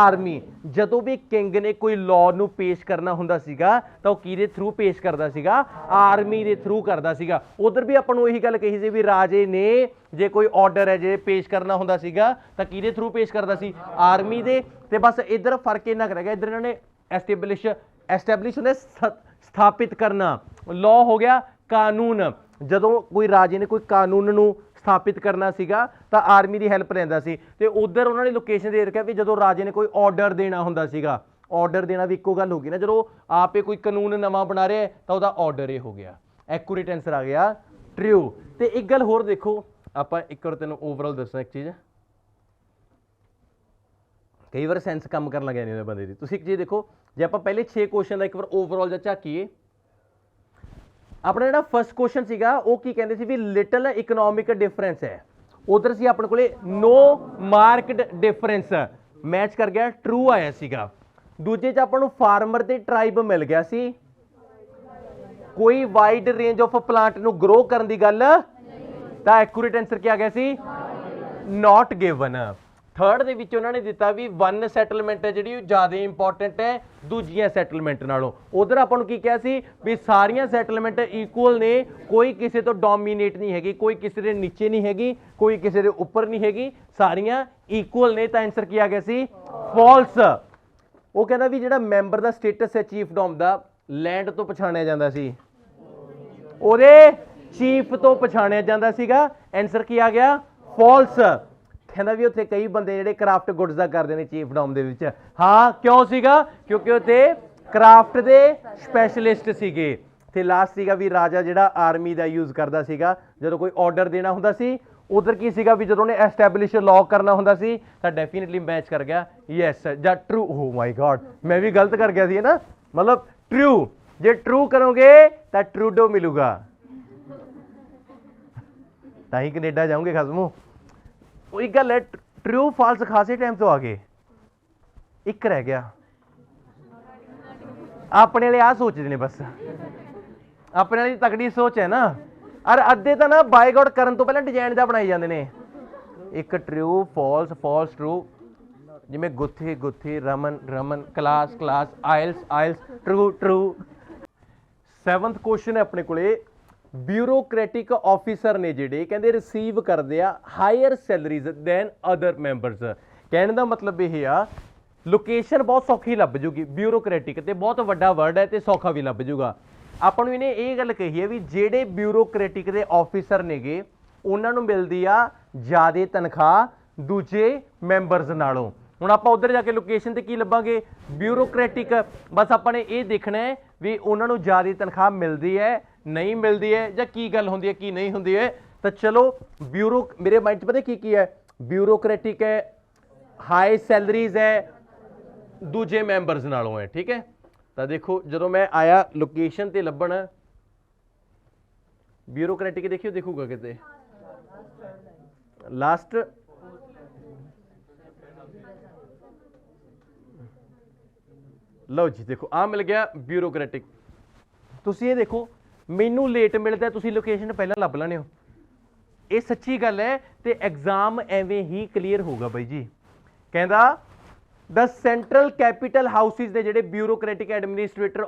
army। ਜਦੋਂ ਵੀ ਕਿੰਗ ਨੇ ਕੋਈ ਲਾਅ ਨੂੰ ਪੇਸ਼ ਕਰਨਾ ਹੁੰਦਾ ਸੀਗਾ ਤਾਂ ਉਹ ਕਿਹਦੇ ਥਰੂ ਪੇਸ਼ ਕਰਦਾ ਸੀਗਾ? ਆਰਮੀ ਦੇ ਥਰੂ ਕਰਦਾ ਸੀਗਾ। ਉਧਰ ਵੀ ਆਪਾਂ ਨੂੰ ਇਹੀ ਗੱਲ ਕਹੀ ਸੀ ਵੀ ਰਾਜੇ ਨੇ ਜੇ ਕੋਈ ਆਰਡਰ ਹੈ ਜੇ ਪੇਸ਼ ਕਰਨਾ ਹੁੰਦਾ ਸੀਗਾ ਤਾਂ ਕਿਹਦੇ ਥਰੂ ਪੇਸ਼ ਕਰਦਾ ਸੀ? ਆਰਮੀ ਦੇ। ਤੇ ਬਸ ਇੱਧਰ ਫਰਕ ਇੰਨਾ ਕਰ ਗਿਆ, ਇੱਧਰ ਇਹਨਾਂ ਨੇ ਐਸਟੈਬਲਿਸ਼ ਹੁੰਦੇ ਸਥਾਪਿਤ ਕਰਨਾ, ਲਾਅ ਹੋ ਗਿਆ ਕਾਨੂੰਨ। ਜਦੋਂ ਕੋਈ ਰਾਜੇ ਨੇ ਕੋਈ ਕਾਨੂੰਨ ਨੂੰ ਸਥਾਪਿਤ ਕਰਨਾ ਸੀਗਾ ਤਾਂ ਆਰਮੀ ਦੀ ਹੈਲਪ ਲੈਂਦਾ ਸੀ। ਤੇ ਉਧਰ ਉਹਨਾਂ ਨੇ ਲੋਕੇਸ਼ਨ ਦੇ ਰੱਖਿਆ ਵੀ ਜਦੋਂ ਰਾਜੇ ਨੇ ਕੋਈ ਆਰਡਰ ਦੇਣਾ ਹੁੰਦਾ ਸੀਗਾ। ਆਰਡਰ ਦੇਣਾ ਵੀ ਇੱਕੋ ਗੱਲ ਹੋ ਗਈ ਨਾ, ਜਦੋਂ ਆਪੇ ਕੋਈ ਕਾਨੂੰਨ ਨਵਾਂ ਬਣਾ ਰਿਹਾ ਤਾਂ ਉਹਦਾ ਆਰਡਰ ਇਹ ਹੋ ਗਿਆ। ਐਕੂਰੇਟ ਆਨਸਰ ਆ ਗਿਆ ਟਰੂ। ਤੇ ਇੱਕ ਗੱਲ ਹੋਰ ਦੇਖੋ, ਆਪਾਂ ਇੱਕ ਵਾਰ ਤੈਨੂੰ ਓਵਰਆਲ ਦੱਸਾਂ ਇੱਕ ਚੀਜ਼। ਕਈ ਵਾਰ ਸੈਂਸ ਕੰਮ ਕਰਨ ਲੱਗਿਆ ਨਹੀਂ ਹੁੰਦਾ ਬੰਦੇ ਦੀ। ਤੁਸੀਂ ਇੱਕ ਚੀਜ਼ ਦੇਖੋ, ਜੇ ਆਪਾਂ ਪਹਿਲੇ 6 ਕੁਐਸਚਨ ਦਾ ਇੱਕ ਵਾਰ ਓਵਰਆਲ ਜਿਹਾ ਝਾਕੀਏ, ਆਪਣਾ ਜਿਹੜਾ ਫਸਟ ਕੁਐਸਚਨ ਸੀਗਾ ਉਹ ਕੀ ਕਹਿੰਦੇ ਸੀ ਵੀ ਲਿਟਲ ਇਕਨੋਮਿਕ ਡਿਫਰੈਂਸ ਹੈ, ਉਧਰ ਸੀ ਆਪਣੇ ਕੋਲੇ ਨੋ ਮਾਰਕਡ ਡਿਫਰੈਂਸ, ਮੈਚ ਕਰ ਗਿਆ, ਟਰੂ ਆਇਆ ਸੀਗਾ। ਦੂਜੇ 'ਚ ਆਪਾਂ ਨੂੰ ਫਾਰਮਰ ਤੇ ਟਰਾਈਬ ਮਿਲ ਗਿਆ ਸੀ, ਕੋਈ ਵਾਈਡ ਰੇਂਜ ਆਫ ਪਲਾਂਟ ਨੂੰ ਗਰੋ ਕਰਨ ਦੀ ਗੱਲ, ਤਾਂ ਐਕੂਰੇਟ ਆਨਸਰ ਕੀ ਆ ਗਿਆ ਸੀ, ਨਾਟ ਗਿਵਨ। ਥਰਡ ਦੇ ਵਿੱਚ ਉਹਨਾਂ ਨੇ ਦਿੱਤਾ ਵੀ ਵਨ ਸੈਟਲਮੈਂਟ ਹੈ ਜਿਹੜੀ ਉਹ ਜ਼ਿਆਦਾ ਇੰਪੋਰਟੈਂਟ ਹੈ ਦੂਜੀਆਂ ਸੈਟਲਮੈਂਟ ਨਾਲੋਂ। ਉਧਰ ਆਪਾਂ ਨੂੰ ਕੀ ਕਿਹਾ ਸੀ ਵੀ ਸਾਰੀਆਂ ਸੈਟਲਮੈਂਟ ਇਕੁਅਲ ਨੇ, ਕੋਈ ਕਿਸੇ ਤੋਂ ਡੋਮੀਨੇਟ ਨਹੀਂ ਹੈਗੀ, ਕੋਈ ਕਿਸੇ ਦੇ ਨੀਚੇ ਨਹੀਂ ਹੈਗੀ, ਕੋਈ ਕਿਸੇ ਦੇ ਉੱਪਰ ਨਹੀਂ ਹੈਗੀ, ਸਾਰੀਆਂ ਇਕੁਅਲ ਨੇ, ਤਾਂ ਆਨਸਰ ਕੀ ਆ ਗਿਆ ਸੀ, ਫਾਲਸ। ਉਹ ਕਹਿੰਦਾ ਵੀ ਜਿਹੜਾ ਮੈਂਬਰ ਦਾ ਸਟੇਟਸ ਹੈ ਚੀਫਡਮ ਦਾ, ਲੈਂਡ ਤੋਂ ਪਛਾਣਿਆ ਜਾਂਦਾ ਸੀ, ਉਹਦੇ ਚੀਫ ਤੋਂ ਪਛਾਣਿਆ ਜਾਂਦਾ ਸੀਗਾ, ਆਨਸਰ ਕੀ ਆ ਗਿਆ, ਫਾਲਸ। ਕਹਿੰਦਾ ਵੀ ਉੱਥੇ ਕਈ ਬੰਦੇ ਜਿਹੜੇ ਕਰਾਫਟ ਗੁੱਡਸ ਦਾ ਕਰਦੇ ਨੇ ਚੀਫਡਮ ਦੇ ਵਿੱਚ, ਹਾਂ ਕਿਉਂ ਸੀਗਾ, ਕਿਉਂਕਿ ਉੱਥੇ ਕਰਾਫਟ ਦੇ ਸਪੈਸ਼ਲਿਸਟ ਸੀਗੇ। ਤੇ ਲਾਸਟ ਸੀਗਾ ਵੀ ਰਾਜਾ ਜਿਹੜਾ ਆਰਮੀ ਦਾ ਯੂਜ਼ ਕਰਦਾ ਸੀਗਾ ਜਦੋਂ ਕੋਈ ਆਰਡਰ ਦੇਣਾ ਹੁੰਦਾ ਸੀ, ਉਧਰ ਕੀ ਸੀਗਾ ਵੀ ਜਦੋਂ ਉਹਨੇ ਐਸਟੈਬਲਿਸ਼ ਲਾਅ ਕਰਨਾ ਹੁੰਦਾ ਸੀ ਤਾਂ ਡੈਫੀਨਿਟਲੀ ਮੈਚ ਕਰ ਗਿਆ, ਯੈਸ ਜਾਂ ਟਰੂ। ਓ ਮਾਈ ਗॉड, ਮੈਂ ਵੀ ਗਲਤ ਕਰ ਗਿਆ ਸੀ ਨਾ, ਮਤਲਬ ਟਰੂ, ਜੇ ਟਰੂ ਕਰੋਗੇ ਤਾਂ ਟਰੂਡੋ ਮਿਲੂਗਾ, ਤਾਂ ਹੀ ਕੈਨੇਡਾ ਜਾਓਗੇ ਖਸਮੋ। ਉਹ ਇੱਕ ਗੱਲ ਹੈ, ਟਰੂ ਫਾਲਸ ਖਾਸੇ ਟਾਈਮ ਤੋਂ ਆ ਗਏ, ਇੱਕ ਰਹਿ ਗਿਆ। ਆਪਣੇ ਵਾਲੇ ਆ ਸੋਚਦੇ ਨੇ ਬਸ, ਆਪਣੇ ਵਾਲੀ ਤਕੜੀ ਸੋਚ ਹੈ ਨਾ, ਔਰ ਅੱਧੇ ਤਾਂ ਨਾ ਬਾਈ ਗॉड ਕਰਨ ਤੋਂ ਪਹਿਲਾਂ ਡਿਜ਼ਾਈਨ ਦਾ ਬਣਾਈ ਜਾਂਦੇ ਨੇ, ਇੱਕ ਟਰੂ ਫਾਲਸ, ਫਾਲਸ ਟਰੂ, ਜਿਵੇਂ ਗੁੱਥੇ ਗੁੱਥੇ, Raman Raman, class class, IELTS IELTS, true true. 7th question ਹੈ ਆਪਣੇ ਕੋਲੇ, ਬਿਊਰੋਕ੍ਰੈਟਿਕ ਆਫੀਸਰ ਨੇ ਜਿਹੜੇ ਕਹਿੰਦੇ ਰਿਸੀਵ ਕਰਦੇ ਆ higher salaries than other members. ਕਹਿਣ ਦਾ ਮਤਲਬ ਇਹ ਆ ਲੋਕੇਸ਼ਨ ਬਹੁਤ ਸੌਖੀ ਲੱਭ ਜੂਗੀ, ਬਿਊਰੋਕ੍ਰੈਟਿਕ ਤੇ ਬਹੁਤ ਵੱਡਾ ਵਰਡ ਹੈ ਤੇ ਸੌਖਾ ਵੀ ਲੱਭ ਜੂਗਾ। ਆਪਾਂ ਨੂੰ ਇਹਨੇ ਇਹ ਗੱਲ ਕਹੀ ਹੈ ਵੀ ਜਿਹੜੇ ਬਿਊਰੋਕ੍ਰੈਟਿਕ ਦੇ ਆਫੀਸਰ ਨੇਗੇ ਉਹਨਾਂ ਨੂੰ ਮਿਲਦੀ ਆ ਜ਼ਿਆਦਾ ਤਨਖਾਹ ਦੂਜੇ ਮੈਂਬਰਸ ਨਾਲੋਂ। ਹੁਣ ਆਪਾਂ ਉਧਰ ਜਾ ਕੇ ਲੋਕੇਸ਼ਨ ਤੇ ਕੀ ਲੱਭਾਂਗੇ, ਬਿਊਰੋਕ੍ਰੈਟਿਕ, ਬਸ ਆਪਾਂ ਨੇ ਇਹ ਦੇਖਣਾ ਹੈ ਵੀ ਉਹਨਾਂ ਨੂੰ ਜ਼ਿਆਦਾ ਤਨਖਾਹ ਮਿਲਦੀ ਹੈ ਨਹੀਂ ਮਿਲਦੀ ਹੈ, ਜਾਂ ਕੀ ਗੱਲ ਹੁੰਦੀ ਹੈ ਕੀ ਨਹੀਂ ਹੁੰਦੀ ਹੈ। ਤਾਂ ਚਲੋ ਬਿਊਰੋ, ਮੇਰੇ ਮਾਈਂਡ 'ਚ ਪਤਾ ਕੀ ਹੈ, ਬਿਊਰੋਕ੍ਰੈਟਿਕ ਹੈ, ਹਾਈ ਸੈਲਰੀਜ਼ ਹੈ, ਦੂਜੇ ਮੈਂਬਰਸ ਨਾਲੋਂ ਹੈ, ਠੀਕ ਹੈ। ਤਾਂ ਦੇਖੋ ਜਦੋਂ ਮੈਂ ਆਇਆ ਲੋਕੇਸ਼ਨ ਤੇ ਲੱਭਣ, ਬਿਊਰੋਕ੍ਰੈਟਿਕ ਦੇਖਿਓ ਦੇਖੂਗਾ ਕਿਤੇ ਲਾਸਟ, ਲਓ ਜੀ ਦੇਖੋ ਆ ਮਿਲ ਗਿਆ ਬਿਊਰੋਕ੍ਰੈਟਿਕ। ਤੁਸੀਂ ਇਹ ਦੇਖੋ ਮੈਨੂੰ ਲੇਟ ਮਿਲਦਾ, ਤੁਸੀਂ ਲੋਕੇਸ਼ਨ ਪਹਿਲਾਂ ਲੱਭ ਲੈਣੇ ਹੋ, ਇਹ ਸੱਚੀ ਗੱਲ ਹੈ। ਤੇ ਐਗਜ਼ਾਮ ਐਵੇਂ ਹੀ ਕਲੀਅਰ ਹੋਊਗਾ ਬਾਈ ਜੀ। ਕਹਿੰਦਾ ਦ ਸੈਂਟਰਲ ਕੈਪੀਟਲ ਹਾਊਸਿਸ ਦੇ ਜਿਹੜੇ ਬਿਊਰੋਕ੍ਰੈਟਿਕ ਐਡਮਿਨਿਸਟ੍ਰੇਟਰ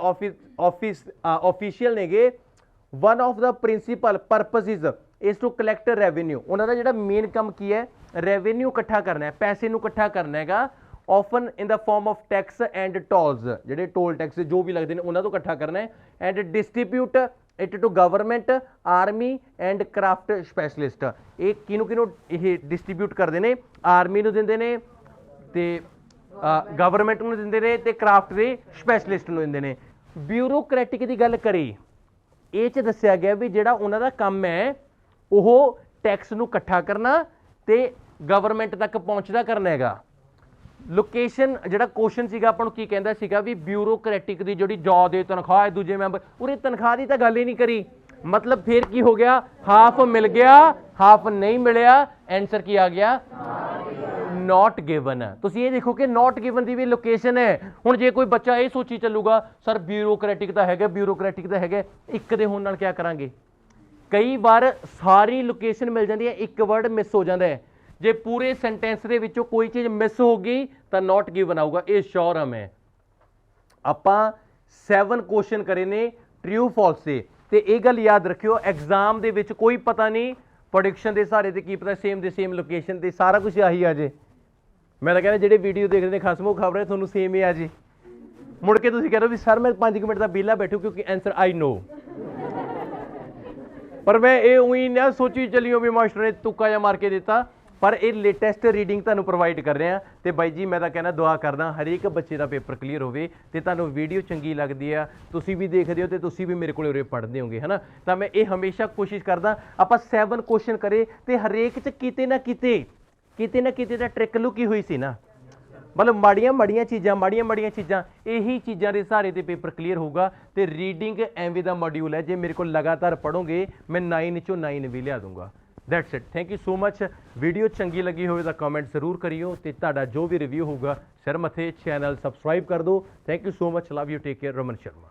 ਆਫੀਸ਼ੀਅਲ ਨੇਗੇ, one of the principal purposes is to collect revenue. ਉਹਨਾਂ ਦਾ ਜਿਹੜਾ ਮੇਨ ਕੰਮ ਕੀ ਹੈ, ਰੈਵਨਿਊ ਇਕੱਠਾ ਕਰਨਾ ਹੈ, ਪੈਸੇ ਨੂੰ ਇਕੱਠਾ ਕਰਨਾ ਹੈਗਾ, often in the form of tax and tolls, ਜਿਹੜੇ ਟੋਲ ਟੈਕਸ ਜੋ ਵੀ ਲੱਗਦੇ ਨੇ ਉਹਨਾਂ ਤੋਂ ਇਕੱਠਾ ਕਰਨਾ ਹੈ, and distribute it to government, army and craft specialist. ਇਹ ਕਿਹਨੂੰ ਇਹ ਡਿਸਟ੍ਰੀਬਿਊਟ ਕਰਦੇ ਨੇ, ਆਰਮੀ ਨੂੰ ਦਿੰਦੇ ਨੇ ਤੇ ਗਵਰਨਮੈਂਟ ਨੂੰ ਦਿੰਦੇ ਨੇ ਤੇ ਕਰਾਫਟ ਦੇ ਸਪੈਸ਼ਲਿਸਟ ਨੂੰ ਦਿੰਦੇ ਨੇ। ਬਿਊਰੋਕ੍ਰੈਟਿਕ ਦੀ ਗੱਲ ਕਰੀ, ਇਹ 'ਚ ਦੱਸਿਆ ਗਿਆ ਵੀ ਜਿਹੜਾ ਉਹਨਾਂ ਦਾ ਕੰਮ ਹੈ ਉਹ ਟੈਕਸ ਨੂੰ ਇਕੱਠਾ ਕਰਨਾ ਤੇ ਗਵਰਨਮੈਂਟ ਤੱਕ ਪਹੁੰਚਦਾ ਕਰਨਾ ਹੈਗਾ। ਲੋਕੇਸ਼ਨ ਜਿਹੜਾ ਕੁਐਸਚਨ ਸੀਗਾ ਆਪਾਂ ਨੂੰ ਕੀ ਕਹਿੰਦਾ ਸੀਗਾ ਵੀ ਬਿਊਰੋਕ੍ਰੈਟਿਕ ਦੀ ਜਿਹੜੀ ਜ਼ਿਆਦਾ ਤਨਖਾਹ ਹੈ ਦੂਜੇ ਮੈਂਬਰ, ਉਹਨੇ ਤਨਖਾਹ ਦੀ ਤਾਂ ਗੱਲ ਹੀ ਨਹੀਂ ਕਰੀ, ਮਤਲਬ ਫਿਰ ਕੀ ਹੋ ਗਿਆ, ਹਾਫ ਮਿਲ ਗਿਆ ਹਾਫ ਨਹੀਂ ਮਿਲਿਆ, ਆਨਸਰ ਕੀ ਆ ਗਿਆ, ਨਾਟ ਗਿਵਨ। ਤੁਸੀਂ ਇਹ ਦੇਖੋ ਕਿ ਨਾਟ ਗਿਵਨ ਦੀ ਵੀ ਲੋਕੇਸ਼ਨ ਹੈ। ਹੁਣ ਜੇ ਕੋਈ ਬੱਚਾ ਇਹ ਸੋਚੀ ਚੱਲੂਗਾ ਸਰ ਬਿਊਰੋਕ੍ਰੈਟਿਕ ਤਾਂ ਹੈਗਾ, ਬਿਊਰੋਕ੍ਰੈਟਿਕ ਤਾਂ ਹੈਗਾ, ਇੱਕ ਦੇ ਹੋਣ ਨਾਲ ਕੀ ਕਰਾਂਗੇ, ਕਈ ਵਾਰ ਸਾਰੀ ਲੋਕੇਸ਼ਨ ਮਿਲ ਜਾਂਦੀ ਹੈ, ਇੱਕ ਵਰਡ ਮਿਸ ਹੋ ਜਾਂਦਾ ਹੈ। ਜੇ ਪੂਰੇ ਸੈਂਟੈਂਸ ਦੇ ਵਿੱਚੋਂ ਕੋਈ ਚੀਜ਼ ਮਿਸ ਹੋ ਗਈ ਤਾਂ ਨਾਟ ਗਿਵਨ ਆਊਗਾ, ਇਹ ਸ਼ੋਰ ਆ ਮੈਂ। ਆਪਾਂ 7 ਕੁਐਸਚਨ ਕਰੇ ਨੇ ਟਰੂ ਫਾਲਸ ਦੇ, ਤੇ ਇਹ ਗੱਲ ਯਾਦ ਰੱਖਿਓ ਐਗਜ਼ਾਮ ਦੇ ਵਿੱਚ ਕੋਈ ਪਤਾ ਨਹੀਂ ਪ੍ਰੈਡਿਕਸ਼ਨ ਦੇ ਸਹਾਰੇ ਤੇ ਕੀ ਪਤਾ ਸੇਮ ਦੇ ਸੇਮ ਲੋਕੇਸ਼ਨ ਤੇ ਸਾਰਾ ਕੁਝ ਆਹੀ ਆ ਜੇ। ਮੈਂ ਤਾਂ ਕਹਿੰਦਾ ਜਿਹੜੇ ਵੀਡੀਓ ਦੇਖਦੇ ਨੇ ਖਸਮੋ ਖਬਰ ਤੁਹਾਨੂੰ ਸੇਮ ਹੀ ਆ ਜੀ, ਮੁੜ ਕੇ ਤੁਸੀਂ ਕਹਿ ਰਹੇ ਹੋ ਵੀ ਸਰ ਮੈਂ 5 ਮਿੰਟ ਦਾ ਵਿਹਲਾ ਬੈਠੂ ਕਿਉਂਕਿ ਆਨਸਰ ਆਈ ਨੋ। ਪਰ ਮੈਂ ਇਹ ਉਹੀ ਨਾ ਸੋਚੀ ਚੱਲਿਓ ਵੀ ਮਾਸਟਰ ਨੇ ਤੁੱਕਾ ਜਿਹਾ ਮਾਰ ਕੇ ਦਿੱਤਾ, ਪਰ ਇਹ ਲੇਟੈਸਟ ਰੀਡਿੰਗ ਤੁਹਾਨੂੰ ਪ੍ਰੋਵਾਈਡ ਕਰ ਰਹੇ ਹਾਂ। ਤੇ ਬਾਈ ਜੀ ਮੈਂ ਤਾਂ ਕਹਿੰਦਾ ਦੁਆ ਕਰਦਾ ਹਰੇਕ ਬੱਚੇ ਦਾ ਪੇਪਰ ਕਲੀਅਰ ਹੋਵੇ, ਤੇ ਤੁਹਾਨੂੰ ਵੀਡੀਓ ਚੰਗੀ ਲੱਗਦੀ ਆ, ਤੁਸੀਂ ਵੀ ਦੇਖਦੇ ਹੋ ਤੇ ਤੁਸੀਂ ਵੀ ਮੇਰੇ ਕੋਲ ਉਰੇ ਪੜ੍ਹਦੇ ਹੋਗੇ, ਹੈ ਨਾ। ਤਾਂ ਮੈਂ ਇਹ ਹਮੇਸ਼ਾ ਕੋਸ਼ਿਸ਼ ਕਰਦਾ ਆਪਾਂ 7 ਕੁਐਸਚਨ ਕਰੇ ਤੇ ਹਰੇਕ 'ਚ ਕਿਤੇ ਨਾ ਕਿਤੇ ਤਾਂ ਟ੍ਰਿਕ ਲੁਕੀ ਹੋਈ ਸੀ ਨਾ। मतलब ਮਾੜੀਆਂ ਚੀਜ਼ਾਂ ਇਹੀ ਚੀਜ਼ਾਂ ਦੇ ਸਹਾਰੇ ਤੇ ਪੇਪਰ ਕਲੀਅਰ ਹੋਊਗਾ। ਤੇ ਰੀਡਿੰਗ ਐਵੇਂ ਦਾ ਮੋਡਿਊਲ ਹੈ, ਜੇ ਮੇਰੇ ਕੋਲ ਲਗਾਤਾਰ ਪੜੋਗੇ ਮੈਂ 9 ਚੋਂ 9 ਵੀ ਲਿਆ ਦੂੰਗਾ। That's it, thank you so much. Video चंगी लगी हो तो कमेंट जरूर करियो, तो तुहाडा जो भी रिव्यू होगा सिर मथे चैनल सबसक्राइब कर दो। Thank you so much, love you, take care. Raman Sharma.